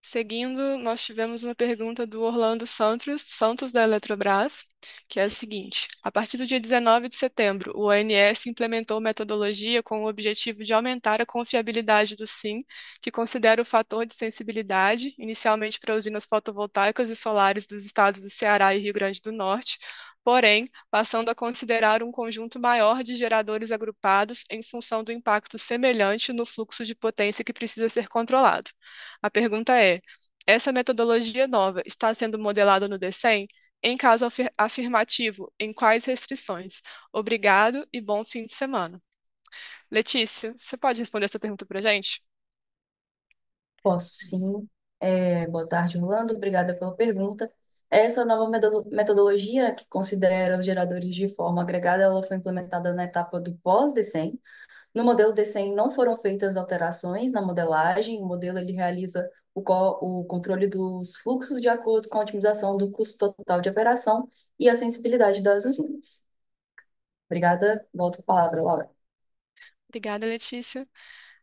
Seguindo, nós tivemos uma pergunta do Orlando Santos da Eletrobras, que é a seguinte: a partir do dia 19 de setembro, o ONS implementou metodologia com o objetivo de aumentar a confiabilidade do SIM, que considera o fator de sensibilidade, inicialmente para usinas fotovoltaicas e solares dos estados do Ceará e Rio Grande do Norte, porém, passando a considerar um conjunto maior de geradores agrupados em função do impacto semelhante no fluxo de potência que precisa ser controlado. A pergunta é: essa metodologia nova está sendo modelada no D100? Em caso afirmativo, em quais restrições? Obrigado e bom fim de semana. Letícia, você pode responder essa pergunta para a gente? Posso sim. Boa tarde, Rolando. Obrigada pela pergunta. Essa nova metodologia, que considera os geradores de forma agregada, ela foi implementada na etapa do pós-DECEM. No modelo DECEM não foram feitas alterações na modelagem. O modelo ele realiza o controle dos fluxos de acordo com a otimização do custo total de operação e a sensibilidade das usinas. Obrigada. Volto a palavra, Laura. Obrigada, Letícia.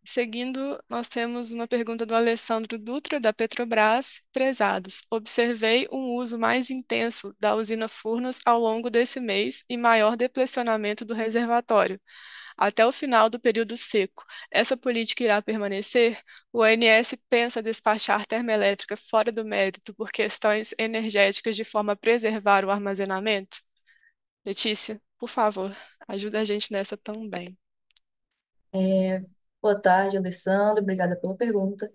Seguindo, nós temos uma pergunta do Alessandro Dutra, da Petrobras. Prezados, observei um uso mais intenso da usina Furnas ao longo desse mês e maior deplecionamento do reservatório. Até o final do período seco, essa política irá permanecer? O ONS pensa despachar termoelétrica fora do mérito por questões energéticas de forma a preservar o armazenamento? Letícia, por favor, ajuda a gente nessa também. Boa tarde, Alessandro. Obrigada pela pergunta.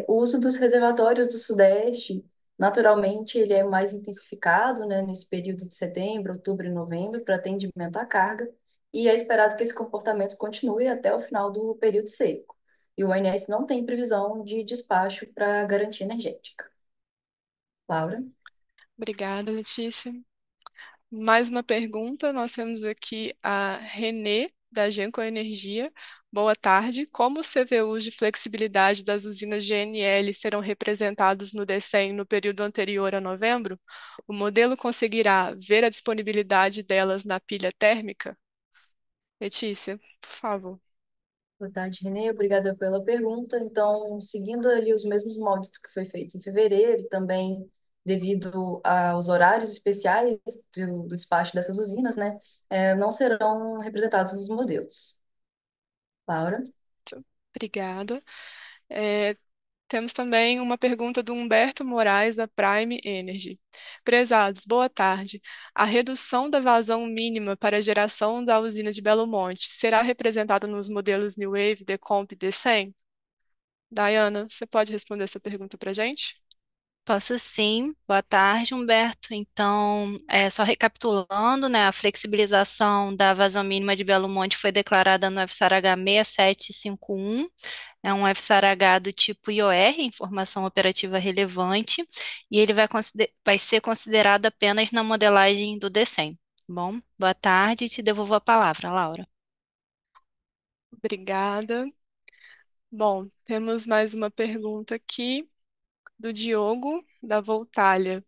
O uso dos reservatórios do Sudeste, naturalmente, ele é mais intensificado, né, nesse período de setembro, outubro e novembro, para atendimento à carga, e é esperado que esse comportamento continue até o final do período seco. E o ONS não tem previsão de despacho para garantia energética. Laura? Obrigada, Letícia. Mais uma pergunta, nós temos aqui a Renê, da Genco Energia. Boa tarde. Como os CVUs de flexibilidade das usinas GNL serão representados no DECEM no período anterior a novembro? O modelo conseguirá ver a disponibilidade delas na pilha térmica? Letícia, por favor. Boa tarde, Renê. Obrigada pela pergunta. Então, seguindo ali os mesmos moldes do que foi feito em fevereiro, e também devido aos horários especiais do despacho dessas usinas, né, não serão representados nos modelos. Laura? Obrigada. Temos também uma pergunta do Humberto Moraes, da Prime Energy. Prezados, boa tarde. A redução da vazão mínima para a geração da usina de Belo Monte será representada nos modelos New Wave, Decomp e D100? Dayana, você pode responder essa pergunta para a gente? Posso sim. Boa tarde, Humberto. Então, só recapitulando, né, a flexibilização da vazão mínima de Belo Monte foi declarada no FSARH 6751. É um FSARH do tipo IOR, Informação Operativa Relevante, e ele vai ser considerado apenas na modelagem do DECEM. Bom, boa tarde, te devolvo a palavra, Laura. Obrigada. Bom, temos mais uma pergunta aqui do Diogo, da Voltalia.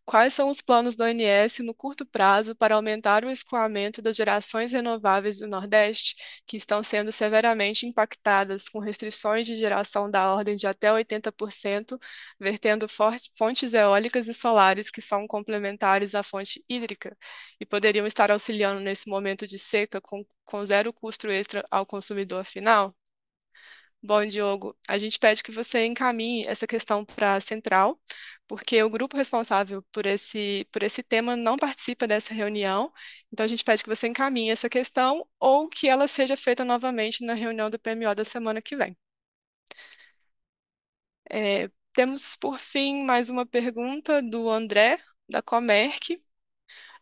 Quais são os planos do ONS no curto prazo para aumentar o escoamento das gerações renováveis do Nordeste, que estão sendo severamente impactadas com restrições de geração da ordem de até 80%, vertendo fontes eólicas e solares que são complementares à fonte hídrica e poderiam estar auxiliando nesse momento de seca com zero custo extra ao consumidor final? Bom, Diogo, a gente pede que você encaminhe essa questão para a central, porque o grupo responsável por esse tema não participa dessa reunião, então a gente pede que você encaminhe essa questão ou que ela seja feita novamente na reunião do PMO da semana que vem. Temos, por fim, mais uma pergunta do André, da Comerc.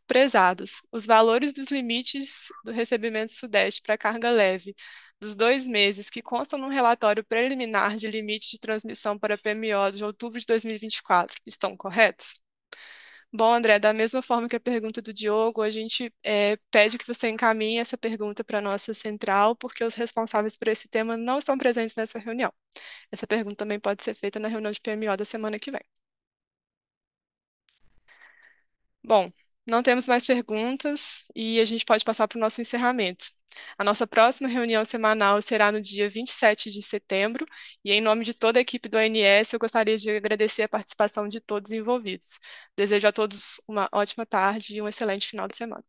Prezados, os valores dos limites do recebimento Sudeste para carga leve dos 2 meses que constam no relatório preliminar de limite de transmissão para PMO de outubro de 2024 estão corretos? Bom, André, da mesma forma que a pergunta do Diogo, a gente pede que você encaminhe essa pergunta para a nossa central, porque os responsáveis por esse tema não estão presentes nessa reunião. Essa pergunta também pode ser feita na reunião de PMO da semana que vem. Bom, não temos mais perguntas e a gente pode passar para o nosso encerramento. A nossa próxima reunião semanal será no dia 27 de setembro e, em nome de toda a equipe do ONS, eu gostaria de agradecer a participação de todos envolvidos. Desejo a todos uma ótima tarde e um excelente final de semana.